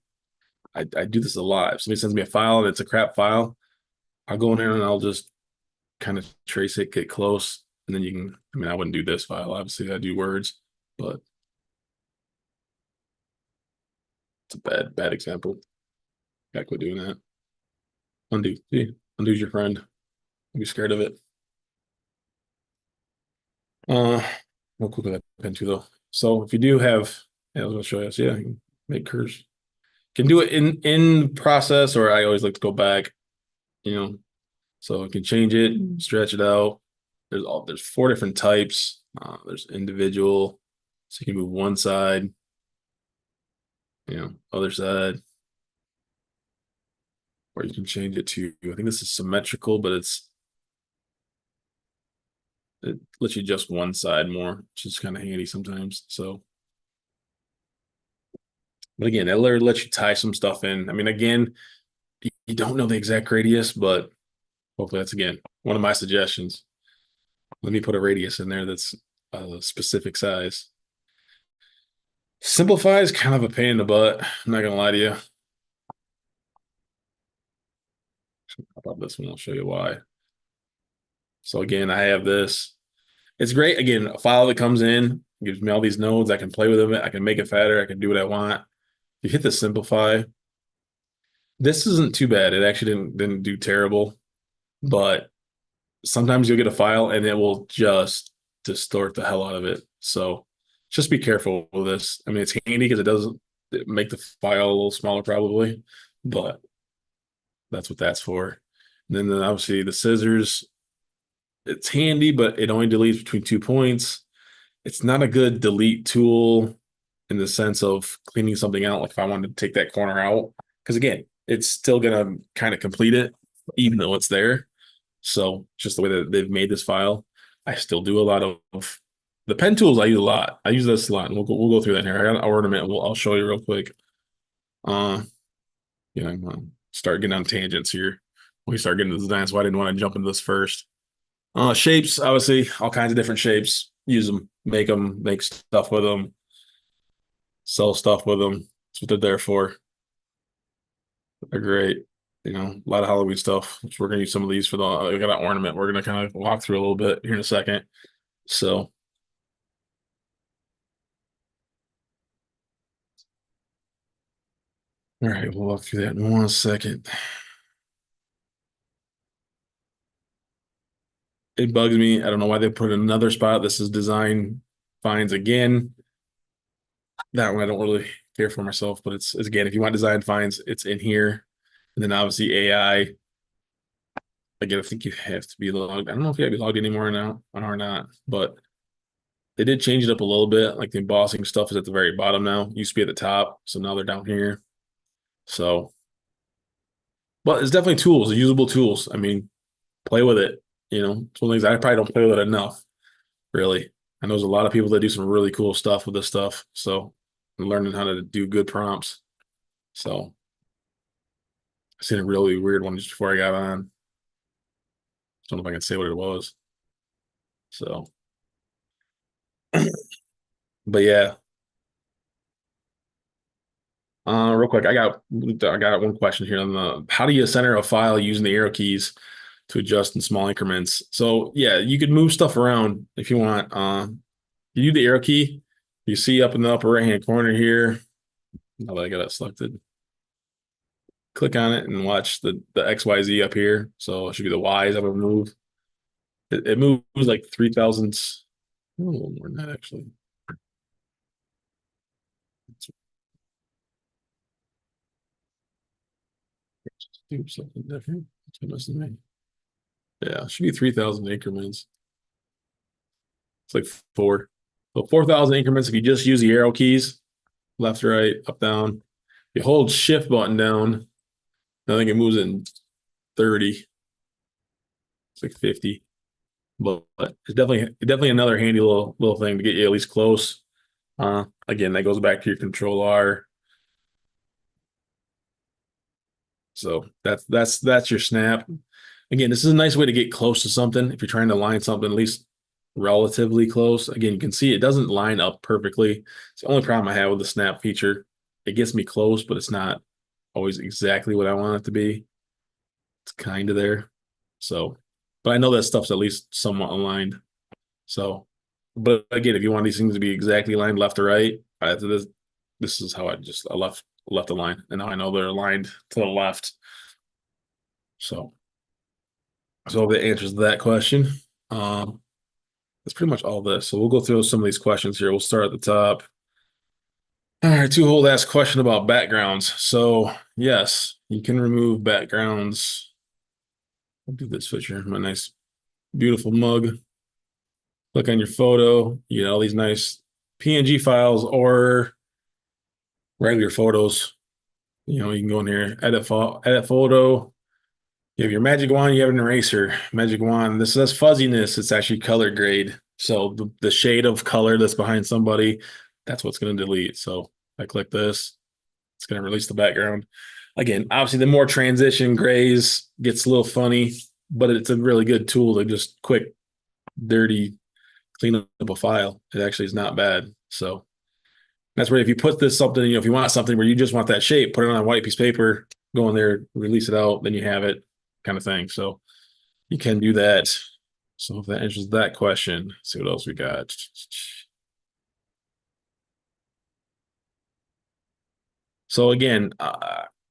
I do this a lot. If somebody sends me a file and it's a crap file, I'll go in there and I'll just kind of trace it, get close, and then you can, I wouldn't do this file. Obviously, I do words, but it's a bad example. Gotta quit doing that. Undo. See, undo's your friend. Don't be scared of it. Real quick with that pen too, though. So if you do have, I was gonna show you. So yeah, you can make curves. Can do it in process, or I always like to go back. So I can change it, stretch it out. There's 4 different types. There's individual, so you can move one side, other side, or you can change it to, I think this is symmetrical, but it lets you adjust one side more, which is kind of handy sometimes. So, but again, it lets you tie some stuff in. I mean, again, you don't know the exact radius, but hopefully that's again one of my suggestions. Let me put a radius in there that's a specific size. Simplify is kind of a pain in the butt. I'm not gonna lie to you. How about this one? I'll show you why. So again, I have this. It's great. Again, a file that comes in gives me all these nodes. I can play with them. I can make it fatter. I can do what I want. You hit the simplify. This isn't too bad. It actually didn't do terrible, but sometimes you'll get a file and it will just distort the hell out of it. So just be careful with this. I mean, it's handy because it does make the file a little smaller probably, but that's what that's for. And then obviously the scissors, it's handy, but it only deletes between 2 points. It's not a good delete tool in the sense of cleaning something out. Like if I wanted to take that corner out, because again, it's still gonna kind of complete it, even though it's there. So just the way that they've made this file, I still do a lot of the pen tools. I use a lot. I use this a lot, and we'll go through that here. I got an ornament. I'll show you real quick. Uh, I'm gonna start getting on tangents here. We start getting to the design, so I didn't want to jump into this first. Shapes, obviously, all kinds of different shapes. Use them, make stuff with them, sell stuff with them. That's what they're there for. They're great. A lot of Halloween stuff. So we're gonna use some of these for we got an ornament. We're gonna kind of walk through a little bit here in a second. So, all right, we'll walk through that in 1 second. It bugs me. I don't know why they put another spot. This is design finds again. That one I don't really care for myself, but it's again, if you want design finds, it's in here. And then obviously AI. Again, I think you have to be logged. I don't know if you have to be logged anymore now or not, but they did change it up a little bit. Like the embossing stuff is at the very bottom now. Used to be at the top, so now they're down here. So, but it's definitely tools, usable tools. I mean, play with it. It's one of the things I probably don't play with it enough, really. I know there's a lot of people that do some really cool stuff with this stuff. So, I'm learning how to do good prompts. So, I seen a really weird one just before I got on. I don't know if I can say what it was. So, but yeah, real quick, I got one question here on the how do you center a file using the arrow keys to adjust in small increments? So yeah, you could move stuff around if you want. You do the arrow key, you see up in the upper right hand corner here. Now that I got it selected, click on it and watch the XYZ up here. So it should be the Y's I would move. It moves like 3,000. A little more than that actually. Let's do something different. It's missing me. Yeah, it should be 3,000 increments. It's like four. So 4,000 increments if you just use the arrow keys, left, right, up, down. You hold shift button down, I think it moves in 30. It's like 50. But it's definitely another handy little thing to get you at least close. Again, that goes back to your control R. So that's your snap. Again, this is a nice way to get close to something. If you're trying to line something at least relatively close. Again, you can see it doesn't line up perfectly. It's the only problem I have with the snap feature. It gets me close, but it's not always exactly what I want it to be. It's kind of there. So, but I know that stuff's at least somewhat aligned. So, but again, if you want these things to be exactly aligned left to right, this is how I left a line, and now I know they're aligned to the left. So that answers that question. That's pretty much all this. So we'll go through some of these questions here. We'll start at the top. All right, two-hold asked question about backgrounds. So yes, you can remove backgrounds. I'll do this picture. My nice, beautiful mug. Click on your photo, you get all these nice PNG files or regular photos. You can go in here, edit photo. You have your magic wand, you have an eraser. Magic wand, this says fuzziness, it's actually color grade. So the shade of color that's behind somebody, that's what's going to delete. So if I click this, it's going to release the background. Again, obviously, the more transition grays gets a little funny, but it's a really good tool to just quick, dirty, clean up a file. It actually is not bad. So that's where if you put this something, if you want something where you just want that shape, put it on a white piece of paper, go in there, release it out, then you have it, kind of thing. So you can do that. So if that answers that question, let's see what else we got. So again,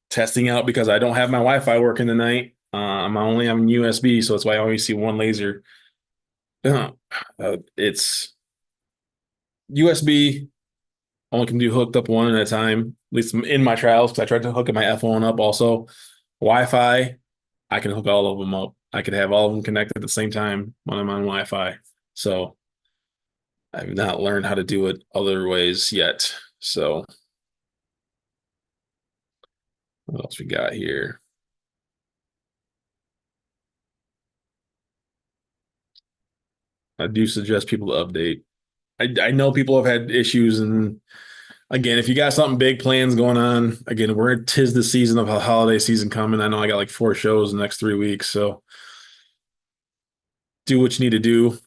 testing out because I don't have my Wi-Fi working tonight. I'm only on USB, so that's why I always see one laser. It's USB. Only can do hooked up one at a time. At least in my trials, because I tried to hook my F1 up also. Wi-Fi, I can hook all of them up. I could have all of them connected at the same time when I'm on Wi-Fi. So I've not learned how to do it other ways yet. So what else we got here? I do suggest people to update. I know people have had issues, and again, if you got something big plans going on, again, tis the season of a holiday season coming. I know I got like 4 shows in the next 3 weeks, so do what you need to do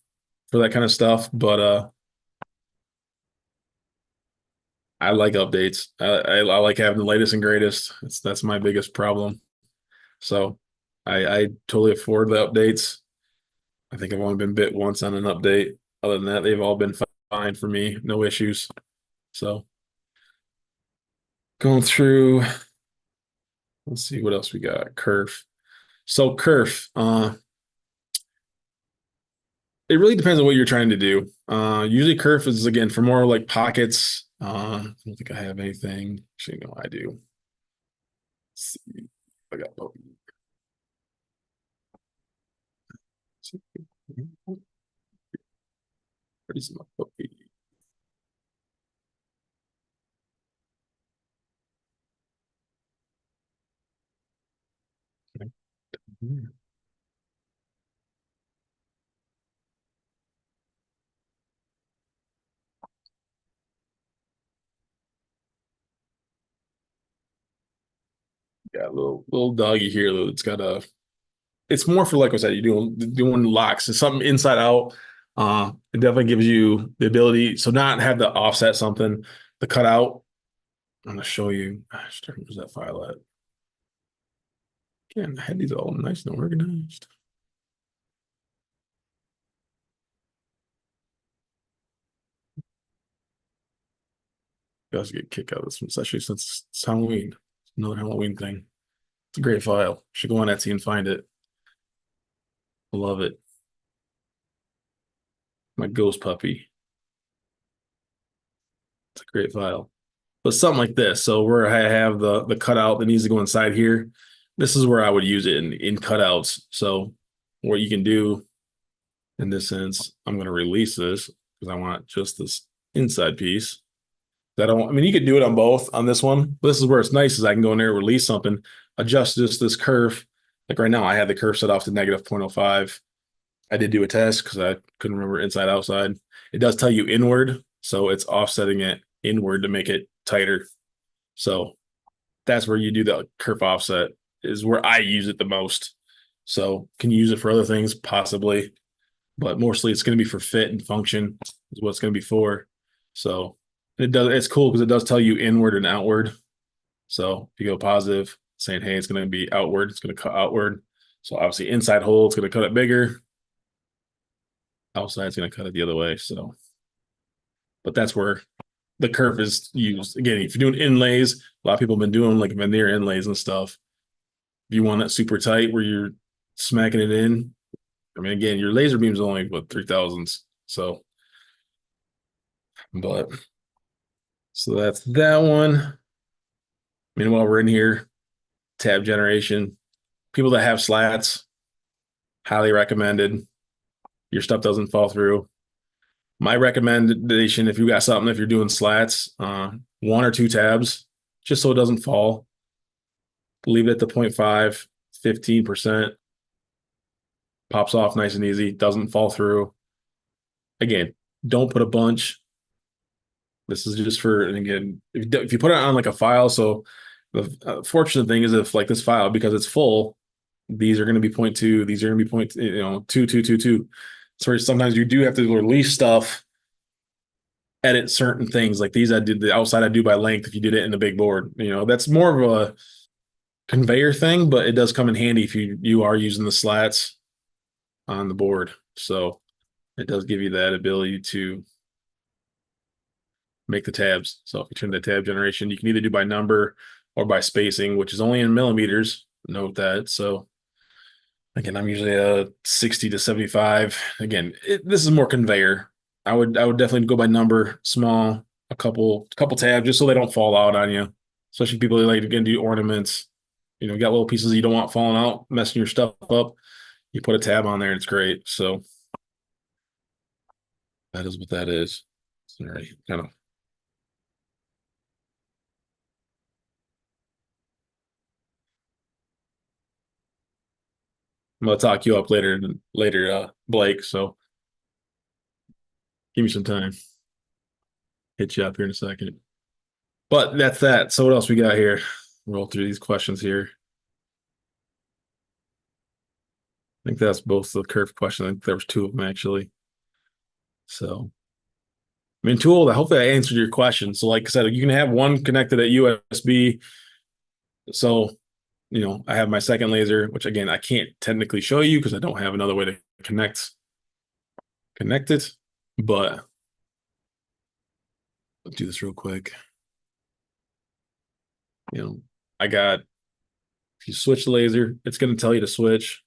for that kind of stuff. But I like updates. I like having the latest and greatest. That's my biggest problem. So I totally afford the updates. I think I've only been bit once on an update. Other than that, they've all been fine for me, no issues. So going through, let's see what else we got. Kerf. So Kerf, it really depends on what you're trying to do. Usually Kerf is again for more like pockets. I don't think I have anything. Actually, no, I do. Let's see. I got where's my puppy? Got a little doggy here that's got a. It's more for like I said, you're doing locks. It's something inside out. It definitely gives you the ability. So not have to offset something, the cutout. I'm gonna show you. Gosh, where's that file at? Again, I had these all nice and organized. You guys get a kick out of this one, especially since it's Halloween. It's another Halloween thing. It's a great file. Should go on Etsy and find it. Love it. My ghost puppy. It's a great file. But something like this. So where I have the cutout that needs to go inside here, this is where I would use it in cutouts. So what you can do in this sense, I'm going to release this because I want just this inside piece. I mean, you could do it on both on this one. But this is where it's nice is I can go in there, release something, adjust this curve. Like right now, I had the curve set off to negative 0.05. I did do a test because I couldn't remember inside outside. It does tell you inward, so it's offsetting it inward to make it tighter. So that's where you do the curve offset is where I use it the most. So can you use it for other things? Possibly, but mostly it's going to be for fit and function is what it's going to be for. So it's cool because it does tell you inward and outward. So if you go positive, saying, hey, it's going to be outward, it's going to cut outward. So obviously inside hole, it's going to cut it bigger. Outside, it's going to cut it the other way. So, but that's where the curve is used. Again, if you're doing inlays, a lot of people have been doing like veneer inlays and stuff. If you want that super tight where you're smacking it in, I mean, again, your laser beam's only what 3000s. So, but so that's that one. Meanwhile, we're in here, tab generation. People that have slats, highly recommended. Your stuff doesn't fall through. My recommendation, if you got something, if you're doing slats, one or two tabs, just so it doesn't fall. Leave it at the 0.5, 15%, pops off nice and easy, doesn't fall through. Again, don't put a bunch. This is just for, and again, if you put it on like a file, so the fortunate thing is if like this file, because it's full, these are going to be 0.2, these are going to be point, 2, 2, 2, 2. So sometimes you do have to release stuff, edit certain things like these. I did the outside I do by length. If you did it in the big board, that's more of a conveyor thing, but it does come in handy if you are using the slats on the board. So it does give you that ability to make the tabs. So if you turn the tab generation, you can either do by number or by spacing, which is only in millimeters. Note that. So again, I'm usually a 60 to 75. Again, this is more conveyor. I would definitely go by number, small, a couple tabs, just so they don't fall out on you. Especially people that like to do ornaments. You got little pieces you don't want falling out, messing your stuff up. You put a tab on there, and it's great. So that is what that is. Sorry, kind of. I'm gonna talk you up later, Blake. So give me some time. Hit you up here in a second. But that's that. So what else we got here? Roll through these questions here. I think that's both the curve question. I think there was two of them actually. So I mean, tool. Hopefully, I answered your question. So, like I said, you can have one connected at USB. So, I have my second laser, which again, I can't technically show you because I don't have another way to connect it. But let's do this real quick. I got. If you switch the laser, it's going to tell you to switch.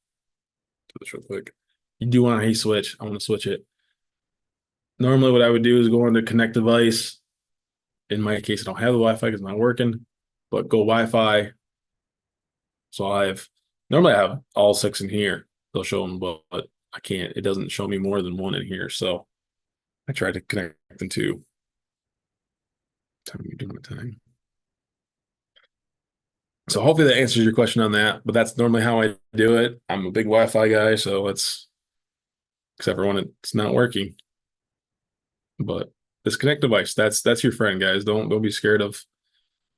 Do this real quick. You do want a heat switch. I want to switch it. Normally, what I would do is go into connect device. In my case, I don't have the Wi-Fi because it's not working, but go Wi-Fi. So normally I have all six in here. They'll show them, but I can't. It doesn't show me more than one in here. So I tried to connect them to. Time you doing the time. So hopefully that answers your question on that. But that's normally how I do it. I'm a big Wi-Fi guy, so except for when it's not working. But this connect device, that's your friend, guys. Don't be scared of.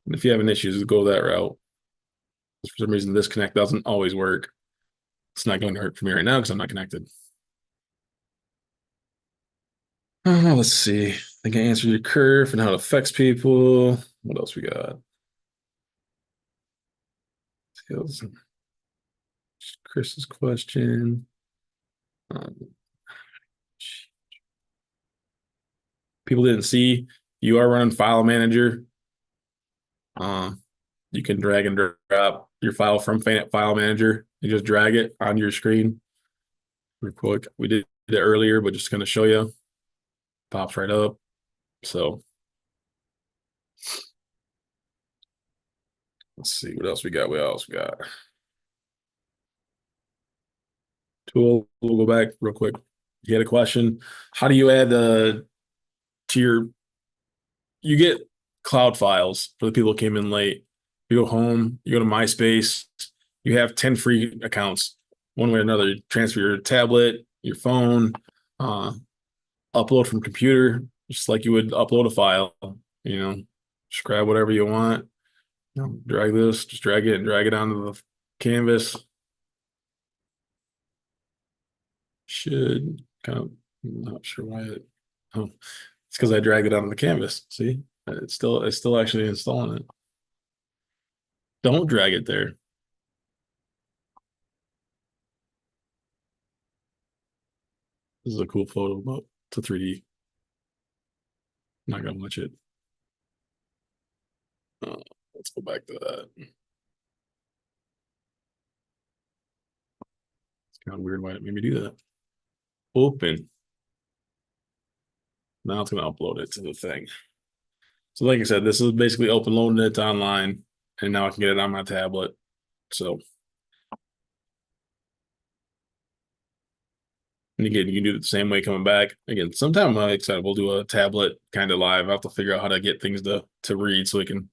If you have an issue, just go that route. For some reason, this connect doesn't always work. It's not going to work for me right now because I'm not connected. Let's see. I think I answered your curve and how it affects people. What else we got? Skills. Chris's question. People didn't see you are running file manager. You can drag and drop your file from file manager. You just drag it on your screen. Real quick. We did it earlier, but just going to show you. Pops right up. So let's see what else we got. What else we got? Tool. We'll go back real quick. You had a question. How do you add to your? You get cloud files for the people who came in late. You go home. You go to MySpace. You have 10 free accounts. One way or another, you transfer your tablet, your phone, upload from computer, just like you would upload a file. Just grab whatever you want. Drag this, just drag it and drag it onto the canvas. Should kind of, I'm not sure why it's because I dragged it onto the canvas. See, it's still actually installing it. Don't drag it there. This is a cool photo, but it's a 3D. I'm not gonna watch it. Let's go back to that. It's kind of weird why it made me do that. Open. Now it's gonna upload it to the thing. So like I said, this is basically open loading it online, and now I can get it on my tablet. So And again, you can do it the same way coming back. Again, sometime like I said, we'll do a tablet kind of live. I have to figure out how to get things to read so we can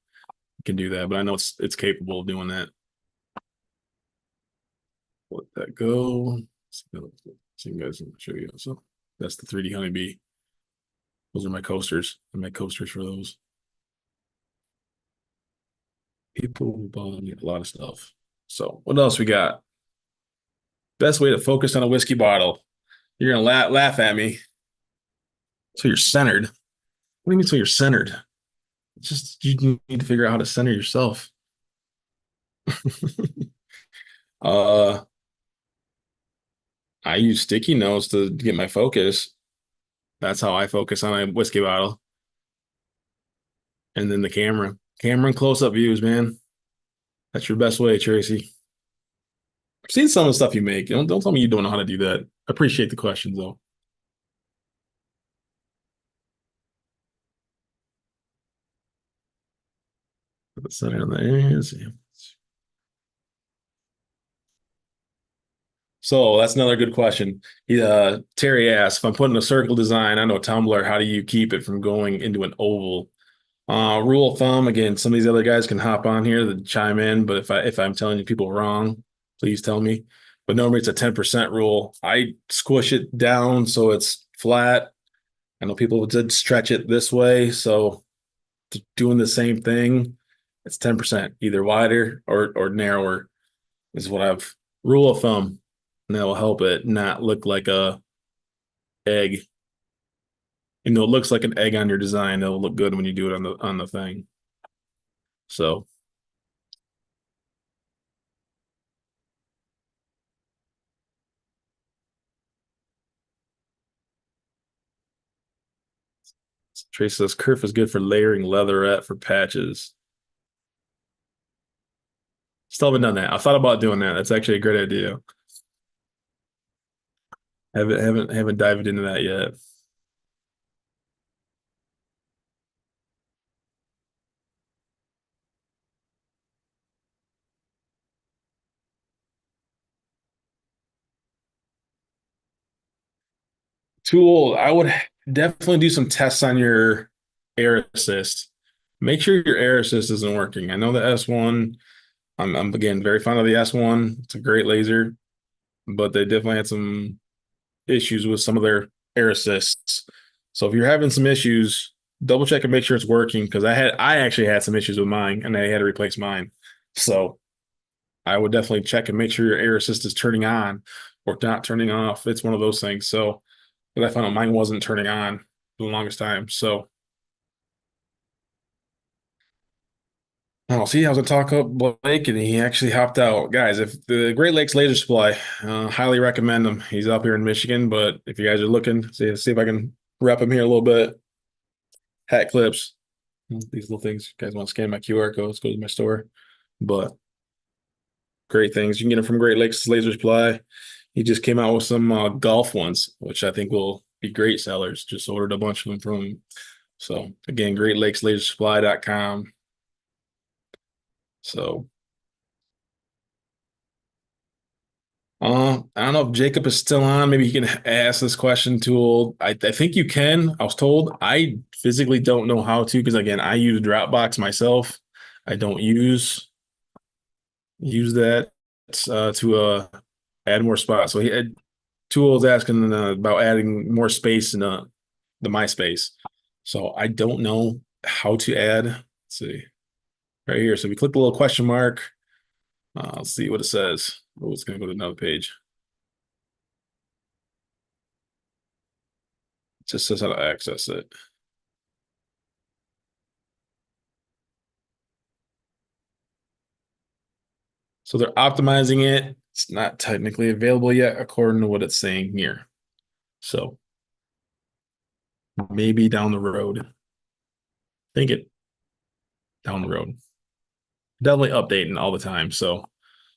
do that. But I know it's capable of doing that. Let that go. So you guys can show you. So that's the 3D honeybee. Those are my coasters. I make coasters for those. People buy a lot of stuff. So what else we got? Best way to focus on a whiskey bottle. You're gonna laugh at me. So you're centered. What do you mean? So you're centered? It's just you need to figure out how to center yourself. uh, I use sticky notes to get my focus. That's how I focus on a whiskey bottle. And then the camera. Camera and close-up views, man. That's your best way, Tracy. I've seen some of the stuff you make. Don't tell me you don't know how to do that. Appreciate the questions though. Put the center on there. So that's another good question. Terry asked, if I'm putting a circle design on a tumbler, how do you keep it from going into an oval? Rule of thumb, again, some of these other guys can hop on here to chime in, but if I'm telling you people wrong, please tell me. But normally it's a 10% rule. I squish it down so it's flat. I know people did stretch it this way, so doing the same thing, it's 10%, either wider or narrower is what I've rule of thumb. And that will help it not look like a egg. It looks like an egg on your design. It'll look good when you do it on the thing. So Trace says kerf is good for layering leatherette for patches. Still haven't done that. I thought about doing that. That's actually a great idea. Haven't dived into that yet. Tool, I would definitely do some tests on your air assist. Make sure your air assist isn't working. I know the S1. I'm again very fond of the S1. It's a great laser, but they definitely had some issues with some of their air assists. So if you're having some issues, double check and make sure it's working because I actually had some issues with mine and I had to replace mine. So I would definitely check and make sure your air assist is turning on or not turning off. It's one of those things. So but I found out mine wasn't turning on for the longest time. So oh, see, I was gonna talk up Blake, and he actually hopped out. Guys, if the Great Lakes Laser Supply, highly recommend him. He's up here in Michigan, but if you guys are looking, see if I can rep him here a little bit. Hat clips, these little things. You guys want to scan my QR codes? Go to my store. But great things. You can get them from Great Lakes Laser Supply. He just came out with some golf ones, which I think will be great sellers. Just ordered a bunch of them from him. So again, greatlakeslasersupply.com. So I don't know if Jacob is still on. Maybe he can ask this question to. I think you can. I was told. I physically don't know how to because again, I use Dropbox myself. I don't use that to add more spots. So he had Tool asking about adding more space in the MySpace. So I don't know how to add. Let's see right here. So we click the little question mark. Let's see what it says. Oh, it's going to go to another page. It just says how to access it. So they're optimizing it. It's not technically available yet, according to what it's saying here. So maybe down the road. Think it down the road. Definitely updating all the time. So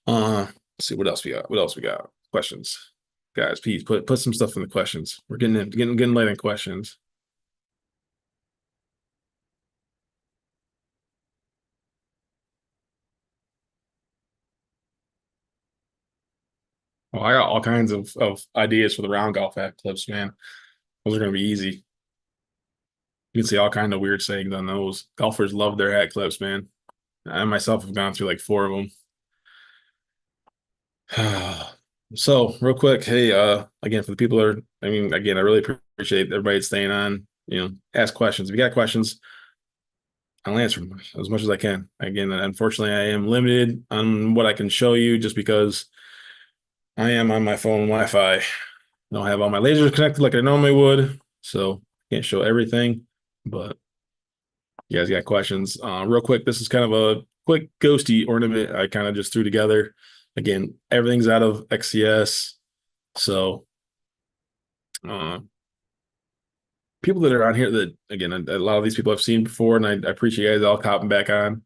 let's see what else we got. What else we got? Questions. Guys, please put some stuff in the questions. We're getting late in questions. Well, I got all kinds of ideas for the round golf hat clips, man. Those are gonna be easy. You can see all kind of weird sayings on those. Golfers love their hat clips, man. I myself have gone through like four of them. So, real quick, hey, again, for the people that are, I mean, again, I really appreciate everybody staying on. Ask questions. If you got questions, I'll answer them as much as I can. Again, unfortunately, I am limited on what I can show you just because I am on my phone Wi-Fi. I don't have all my lasers connected like I normally would, so can't show everything. But you guys got questions? Real quick, this is kind of a quick ghosty ornament I kind of just threw together. Again, everything's out of XCS, so uh, people that are on here that again, a lot of these people I've seen before, and I appreciate you guys all copping back on.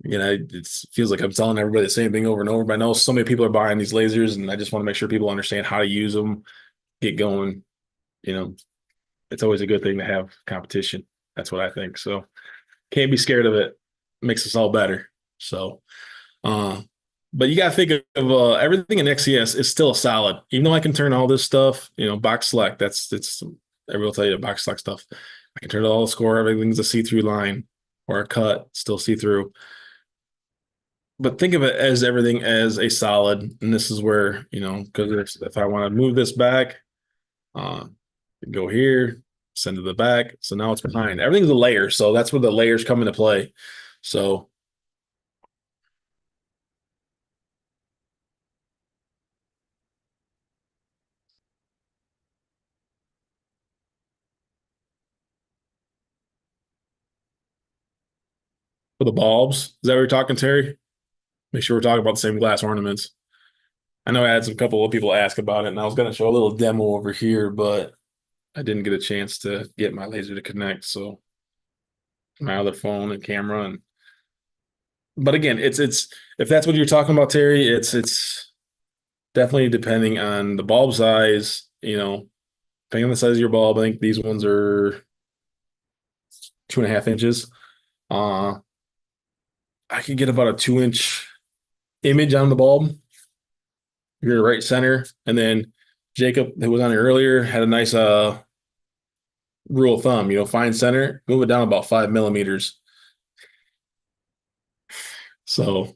It feels like I'm telling everybody the same thing over and over, but I know so many people are buying these lasers, and I just want to make sure people understand how to use them, get going. You know, it's always a good thing to have competition. That's what I think. So can't be scared of it. Makes us all better. So, uh, but you got to think of everything in XCS is still solid, even though I can turn all this stuff. Box select. Everyone will tell you box select stuff. I can turn it all the score. Everything's a see-through line or a cut, still see-through. But think of it as everything as a solid, and this is where because if I want to move this back, uh, go here, send to the back. So now it's behind. Everything's a layer, so that's where the layers come into play. So for the bulbs, is that what you're talking, Terry? Make sure we're talking about the same glass ornaments. I know I had some couple of people ask about it, and I was going to show a little demo over here, but I didn't get a chance to get my laser to connect. So my other phone and camera, but again, it's if that's what you're talking about, Terry, it's definitely depending on the bulb size. Depending on the size of your bulb. I think these ones are 2.5 inches. Uh, I could get about a 2 inch image on the bulb. You're right center, and then Jacob, who was on here earlier, had a nice rule of thumb. Find center, move it down about 5 millimeters. So,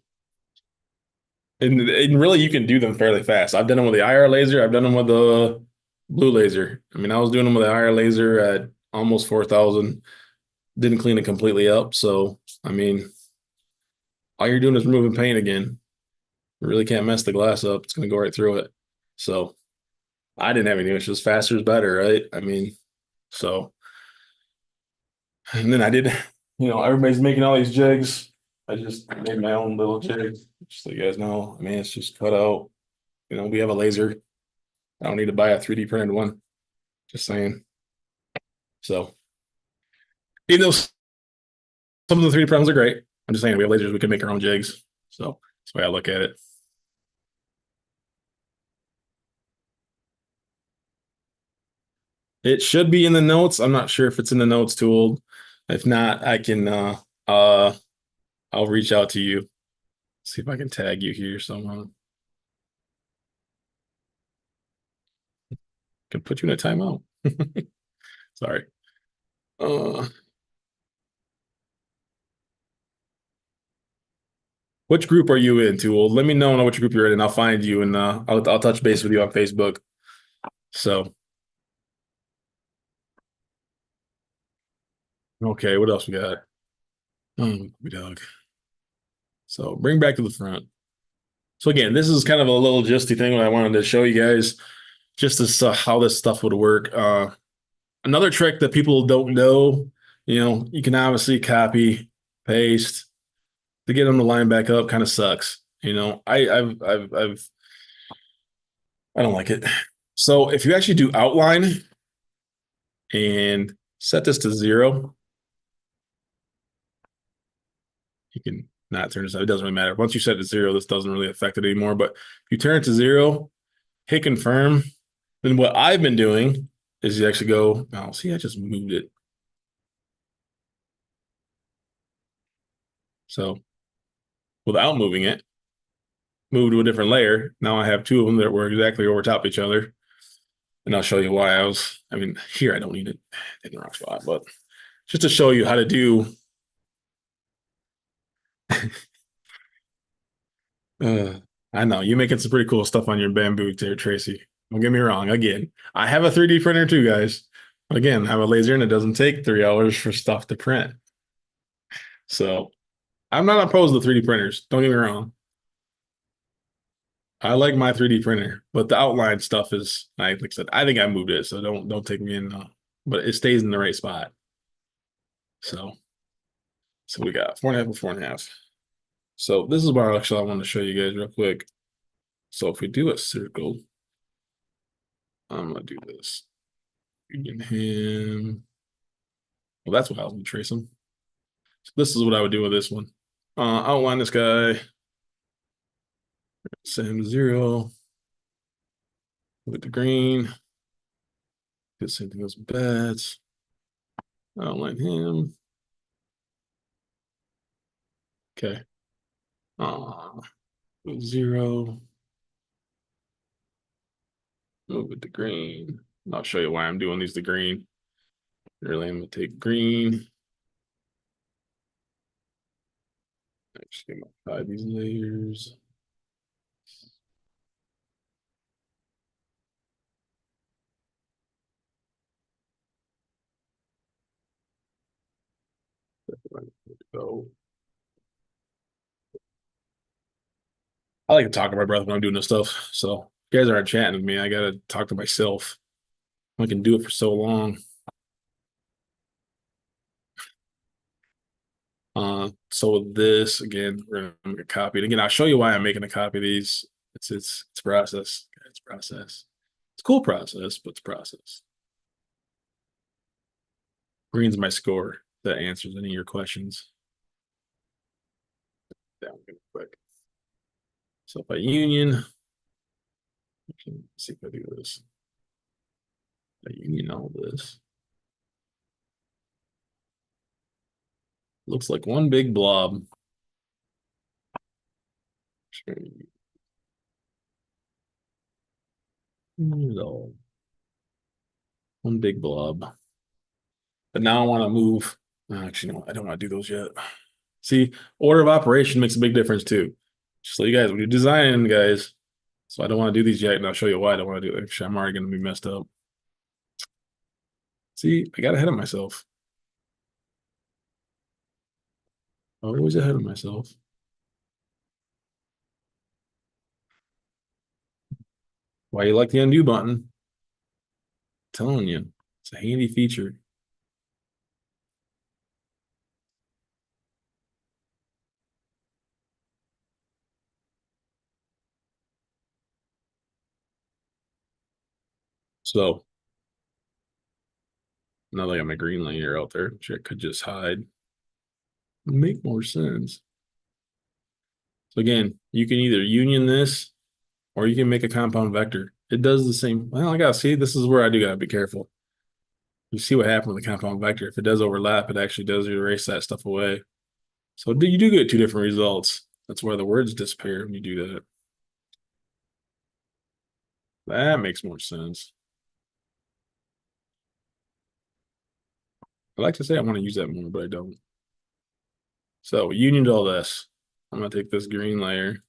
and really, you can do them fairly fast. I've done them with the IR laser. I've done them with the blue laser. I mean, I was doing them with the IR laser at almost 4,000. Didn't clean it completely up. So, I mean, all you're doing is removing paint again. You really can't mess the glass up. It's going to go right through it. So, I didn't have any issues. Faster is better, right? I mean, so, and then I did, everybody's making all these jigs. I just made my own little jig, just so you guys know. I mean, it's just cut out. We have a laser. I don't need to buy a 3D printed one. Just saying. So, even though some of the 3D prints are great, I'm just saying we have lasers. We can make our own jigs. So, that's the way I look at it. It should be in the notes. I'm not sure if it's in the notes tool. If not, I can uh I'll reach out to you. See if I can tag you here somehow. Can put you in a timeout. Sorry. Uh which group are you in, Tool? Let me know which group you're in, and I'll find you and I'll touch base with you on Facebook. So okay, what else we got? Oh, dog. So bring back to the front. So again, this is kind of a little justy thing that I wanted to show you guys, just as how this stuff would work. Another trick that people don't know, you can obviously copy, paste to get them to line back up. Kind of sucks. I don't like it. So if you actually do outline and set this to 0, you can not turn this on. It doesn't really matter. Once you set it to 0, this doesn't really affect it anymore. But if you turn it to 0, hit confirm. Then what I've been doing is you actually go, oh, see, I just moved it. So without moving it, move to a different layer. Now I have two of them that were exactly over top each other. And I'll show you why I mean, here I don't need it in the wrong spot, but just to show you how to do. uh, I know you're making some pretty cool stuff on your bamboo there, Tracy. Don't get me wrong. Again, I have a 3D printer too, guys. But again, I have a laser and it doesn't take 3 hours for stuff to print. So I'm not opposed to 3D printers. Don't get me wrong. I like my 3D printer, but the outline stuff is, like I said, I think I moved it, so don't take me in. But it stays in the right spot. So we got 4.5 and 4.5. So this is what actually I want to show you guys real quick. So if we do a circle, I'm gonna do this. Union him. Well, that's what I was gonna trace him. So this is what I would do with this one. Outline this guy. Set him to 0. With the green. Do the same thing as bats. Outline him. Okay. 0. Move with the green. I'll show you why I'm doing these the green. Really, I'm gonna take green. I'm just gonna hide these layers. Go. I like to talk to my brother when I'm doing this stuff. So if you guys aren't chatting with me, I gotta talk to myself. I can do it for so long. So with this again, we're gonna make a copy. And again, I'll show you why I'm making a copy of these. It's process. It's process. It's a cool process, but it's process. Green's my score. That answers any of your questions. Down quick. So if I union, let's see if I do this. I union all this. Looks like one big blob. No. One big blob. But now I want to move. Actually, no, I don't want to do those yet. See, order of operation makes a big difference too. Just so you guys, when you're designing, guys, so I don't want to do these yet, and I'll show you why I don't want to do it. Actually, I'm already going to be messed up. See, I got ahead of myself. Always ahead of myself. Why you like the undo button? I'm telling you, it's a handy feature. So now that I got my green layer out there, which I could just hide, make more sense. So again, you can either union this or you can make a compound vector. It does the same. Well, I gotta see, this is where I do gotta be careful. You see what happened with the compound vector. If it does overlap, it actually does erase that stuff away. So you do get two different results. That's why the words disappear when you do that. That makes more sense. I like to say I want to use that more, but I don't. So unioned all this. I'm gonna take this green layer.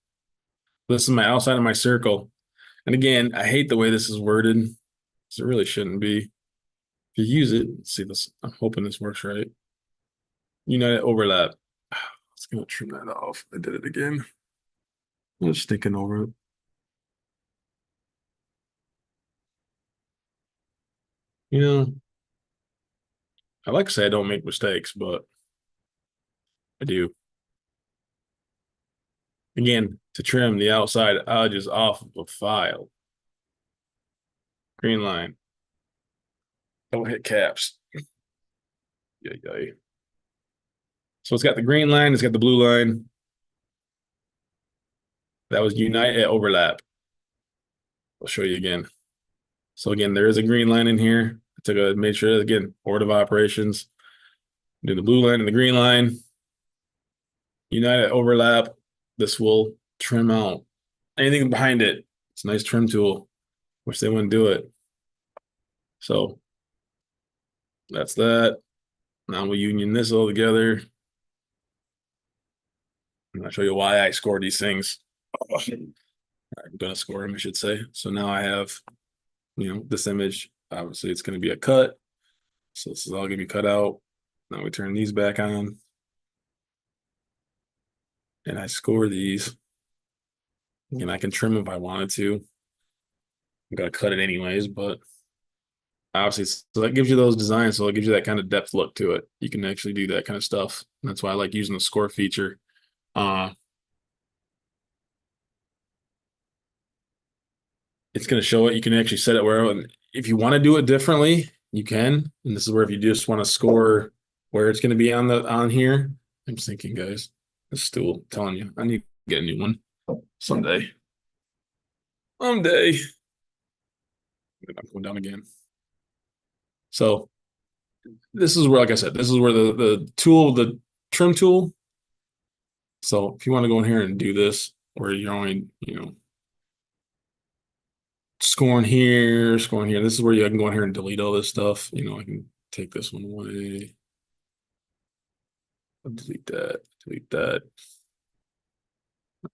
This is my outside of my circle. And again, I hate the way this is worded. So it really shouldn't be. If you use it, let's see this. I'm hoping this works right. United overlap. Let's go trim that off. I did it again. I'm just thinking over it. You know, I like to say I don't make mistakes, but I do. Again, to trim the outside edges off of a file. Green line. Don't hit caps. Yay. So it's got the green line, it's got the blue line. That was unite at overlap. I'll show you again. So again, there is a green line in here. I took a made sure again, order of operations. Do the blue line and the green line. Unite at overlap. This will trim out anything behind it. It's a nice trim tool. Wish they wouldn't do it. So that's that. Now we union this all together. And I'll show you why I score these things. I'm gonna score them, I should say. So now I have, this image. Obviously, it's going to be a cut. So this is all going to be cut out. Now we turn these back on. And I score these. And I can trim if I wanted to. I'm going to cut it anyways, but obviously, so that gives you those designs. So it gives you that kind of depth look to it. You can actually do that kind of stuff. And that's why I like using the score feature. It's going to show it. You can actually set it where, and if you want to do it differently, you can. And this is where if you just want to score where it's going to be on here. I'm thinking, guys, this tool, I'm telling you, I need to get a new one someday. Someday. I'm going down again. So this is where, like I said, this is where the tool, the trim tool. So if you want to go in here and do this, where you're only, scoring here, scoring here. This is where you can go in here and delete all this stuff. I can take this one away. I'll delete that. Delete that.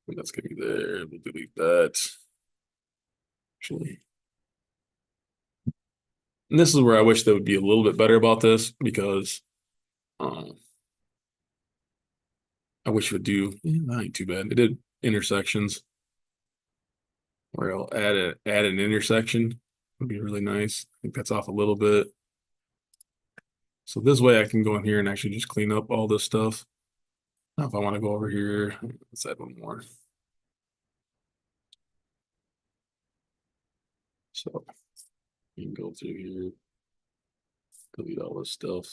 That's gonna be there. We'll delete that. Actually, and this is where I wish they would be a little bit better about this because I wish it would do. That ain't too bad. It did intersections where I'll add an intersection. Would be really nice. I think that's off a little bit. So this way I can go in here and actually just clean up all this stuff. Now if I want to go over here, let's add one more. So you can go through here, delete all this stuff.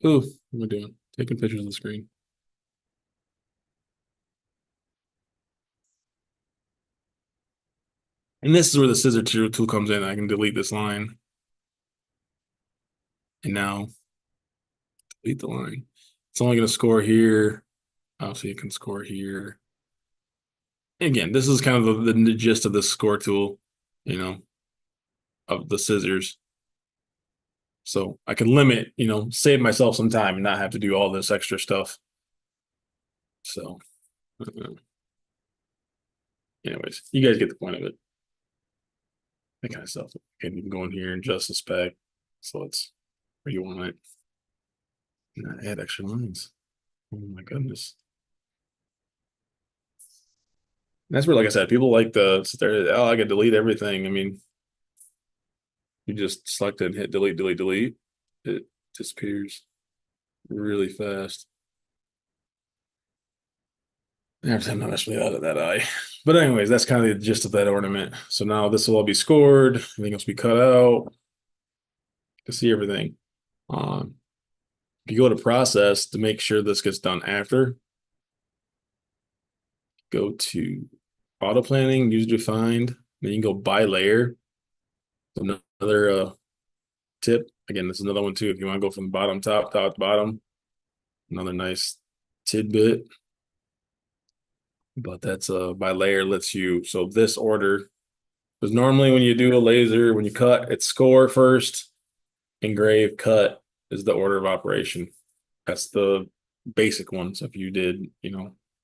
Ooh, what am I doing? Taking pictures of the screen. And this is where the scissor tool comes in. I can delete this line. And now delete the line. It's only going to score here. Obviously, it can score here. Again, this is kind of the gist of this score tool, of the scissors. So I can limit, save myself some time and not have to do all this extra stuff. So, anyways, you guys get the point of it. That kind of stuff. Okay, you can go in here and adjust the spec. So it's where you want it. And add extra lines. Oh my goodness. And that's where, like I said, people like to sit there, oh, I can delete everything. I mean, you just select it and hit delete, delete, delete. It disappears really fast. Every time I mess me out of that eye. But anyways, that's kind of the gist of that ornament. So now this will all be scored. Everything else will be cut out. To see everything. If you go to process to make sure this gets done after, go to auto planning, user defined, then you can go by layer. Another tip. Again, this is another one too. If you want to go from bottom top to bottom, another nice tidbit. But that's by layer lets you, so this order, because normally when you do a laser, when you cut, it's score first, engrave, cut is the order of operation. That's the basic one. So if you did,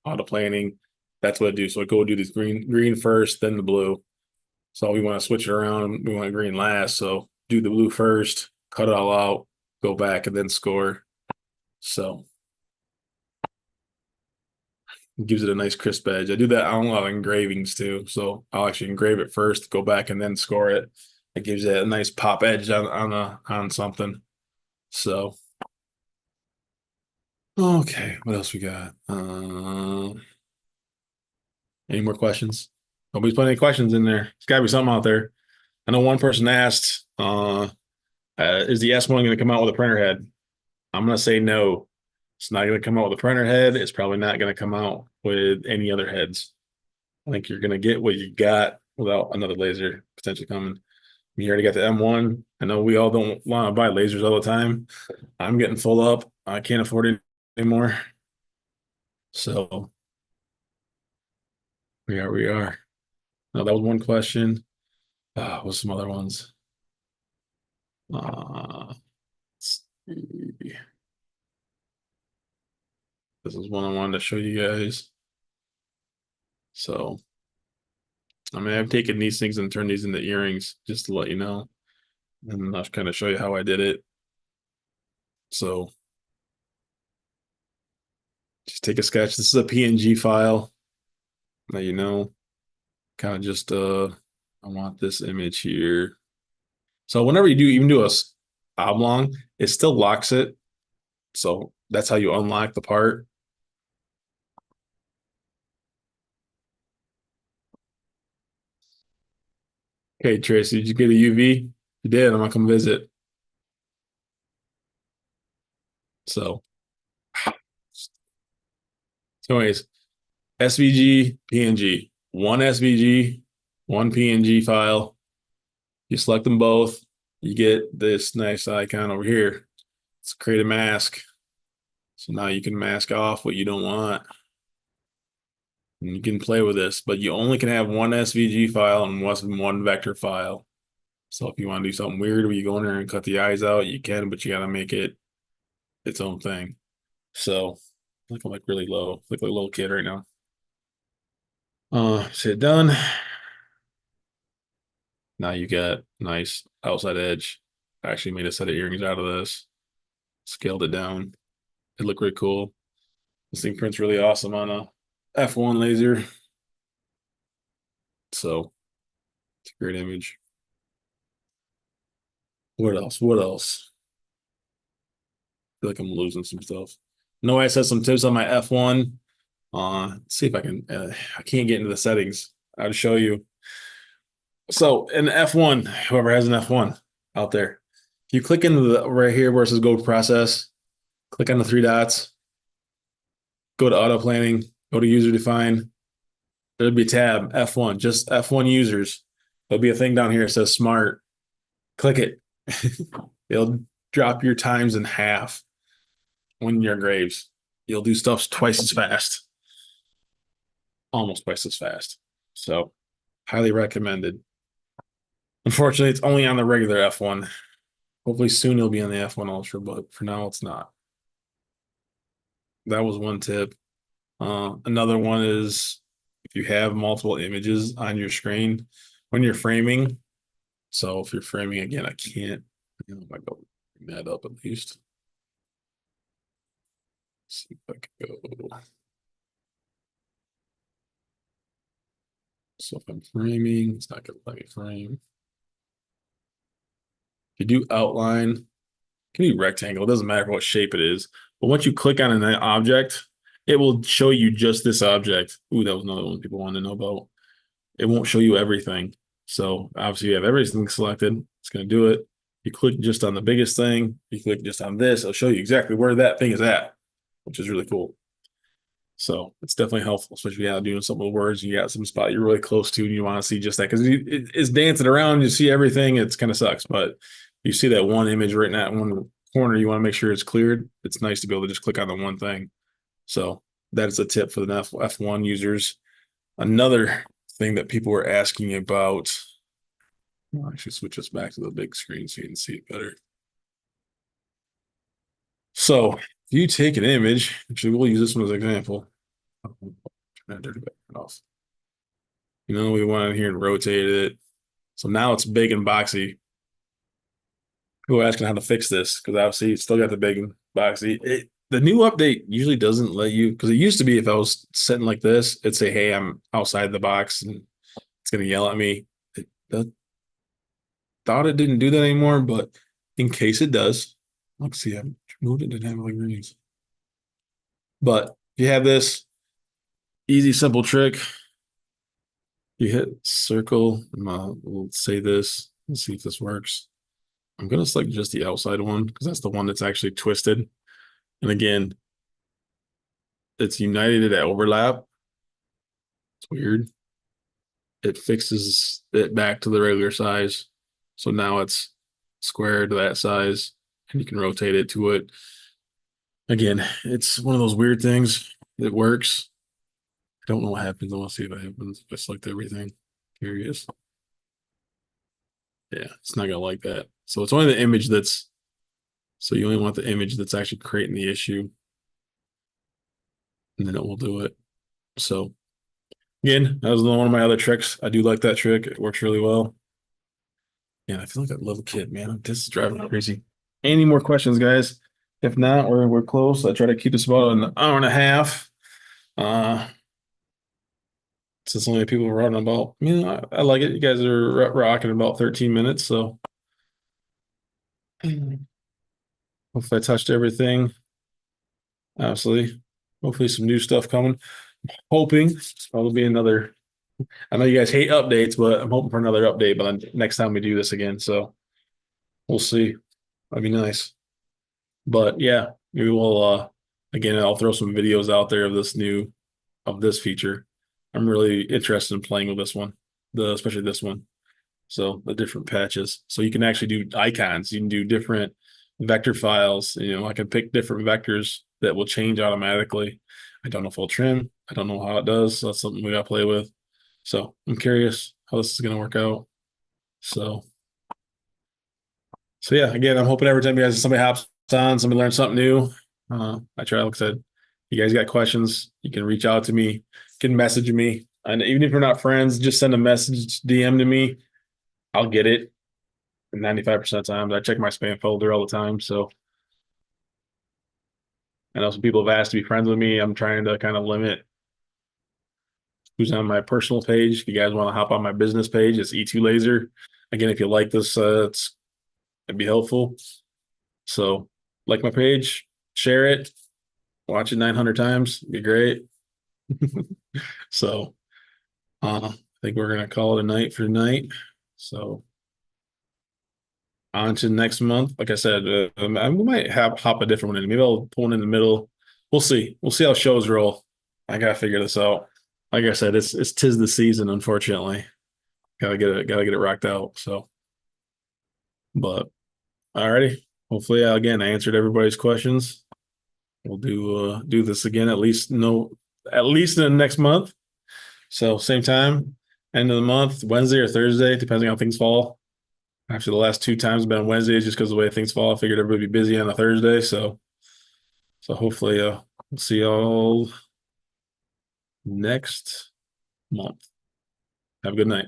auto planning, that's what I do. So I go do this green first, then the blue. So we want to switch it around. We want green last. So do the blue first, cut it all out, go back, and then score. So it gives it a nice crisp edge. I do that on a lot of engravings too. So I'll actually engrave it first, go back, and then score it. It gives it a nice pop edge on something. So okay, what else we got? Any more questions? Nobody's putting any questions in there. There's got to be something out there. I know one person asked, is the S1 going to come out with a printer head? I'm going to say no. It's not going to come out with a printer head. It's probably not going to come out with any other heads. I think you're going to get what you got without another laser potentially coming. You already got the M1. I know we all don't want to buy lasers all the time. I'm getting full up. I can't afford it anymore. So We are. No, that was one question. What's some other ones? Uh, let's see. This is one I wanted to show you guys. So, I mean, I've taken these things and turned these into earrings just to let you know. And I'll kind of show you how I did it. So, just take a sketch. This is a PNG file. Now you know, kind of just I want this image here. So whenever you do even do a oblong, it still locks it. So that's how you unlock the part. Okay, Tracy, did you get a UV? You did. I'm gonna come visit. So, so anyways, SVG, PNG, one SVG, one PNG file. You select them both. You get this nice icon over here. Let's create a mask. So now you can mask off what you don't want. And you can play with this, but you only can have one SVG file and one vector file. So if you want to do something weird where you go in there and cut the eyes out, you can, but you got to make it its own thing. So I think I'm like really low, look like a little kid right now. Say done. Now you got nice outside edge. I actually made a set of earrings out of this, scaled it down. It looked really cool. This thing prints really awesome on a F1 laser. So it's a great image. What else? What else? I feel like I'm losing some stuff. No, I said some tips on my F1. Let's see if I can. I can't get into the settings. I'll show you. So in F1, whoever has an F1 out there, if you click into the right here where it says go process, click on the three dots, go to auto planning, go to user define. There'll be a tab F1, just F1 users. There'll be a thing down here that says smart. Click it. It'll drop your times in half when you're graves. You'll do stuff twice as fast, almost twice as fast. So highly recommended. Unfortunately, it's only on the regular F1. Hopefully soon it'll be on the F1 Ultra, but for now it's not. That was one tip. Another one is if you have multiple images on your screen when you're framing. So if you're framing again, I can't, I go bring that up at least. Let's see if I can go. So if I'm framing, it's not gonna let me frame. If you do outline, it can be rectangle, it doesn't matter what shape it is. But once you click on an object, it will show you just this object. Ooh, that was another one people want to know about. It won't show you everything. So obviously you have everything selected. It's going to do it. You click just on the biggest thing. You click just on this. It'll show you exactly where that thing is at, which is really cool. So it's definitely helpful, especially if you're doing something with words. You got some spot you're really close to and you want to see just that because it's dancing around. You see everything. It's kind of sucks, but you see that one image right in that one corner. You want to make sure it's cleared. It's nice to be able to just click on the one thing. So that is a tip for the F1 users. Another thing that people were asking about. I'll actually switch us back to the big screen so you can see it better. So if you take an image, actually we'll use this one as an example. Turn that dirty background off. We went in here and rotated it. So now it's big and boxy. People are asking how to fix this because obviously it's still got the big and boxy. The new update usually doesn't let you, because it used to be if I was sitting like this, it'd say, hey, I'm outside the box and it's going to yell at me. Thought it didn't do that anymore, but in case it does, let's see, I moved it, didn't have like greens. But if you have this easy, simple trick, you hit circle, and we'll say this, let's see if this works. I'm going to select just the outside one because that's the one that's actually twisted. And again, it's united at overlap. It's weird. It fixes it back to the regular size. So now it's square to that size and you can rotate it to it. Again, it's one of those weird things. It works. I don't know what happens. I want to see what happens if I select everything. Curious. Yeah, it's not gonna like that. So it's only the image that's, so you only want the image that's actually creating the issue, and then it will do it. So again, that was one of my other tricks. I do like that trick. It works really well. Yeah, I feel like that little kid, man. This is driving me crazy. Any more questions, guys? If not, we're close. I try to keep this about an hour and a half. Uh, since only people are running about, I like it. You guys are rocking about 13 minutes, so hopefully I touched everything. Obviously, hopefully some new stuff coming. Hoping there'll be another. I know you guys hate updates, but I'm hoping for another update by the next time we do this again. So we'll see. That'd be nice. But yeah, we will again I'll throw some videos out there of this feature. I'm really interested in playing with this one, the especially this one. So the different patches. So you can actually do icons. You can do different vector files. I can pick different vectors that will change automatically. I don't know if it'll trim. I don't know how it does. So that's something we gotta play with. So I'm curious how this is gonna work out. So so yeah, again, I'm hoping every time somebody hops on, somebody learns something new. I try, like I said, you guys got questions, you can reach out to me, you can message me. And even if we're not friends, just send a message, DM to me. I'll get it. And 95% of the time, I check my spam folder all the time. So I know some people have asked to be friends with me. I'm trying to kind of limit who's on my personal page. If you guys want to hop on my business page, it's E2 Laser. Again, if you like this, it'd be helpful. So like my page, share it, watch it 900 times, be great. So I think we're gonna call it a night for tonight. So on to next month. Like I said, we might have hop a different one in. Maybe I'll pull one in the middle. We'll see. We'll see how shows roll. I gotta figure this out. Like I said, it's tis the season, unfortunately. Gotta get it rocked out. So, but alrighty. Hopefully, again, I answered everybody's questions. We'll do this again at least in the next month. So same time, end of the month, Wednesday or Thursday, depending on how things fall. Actually, the last two times have been Wednesdays just because of the way things fall. I figured everybody would be busy on a Thursday. So hopefully we'll see y'all next month. Have a good night.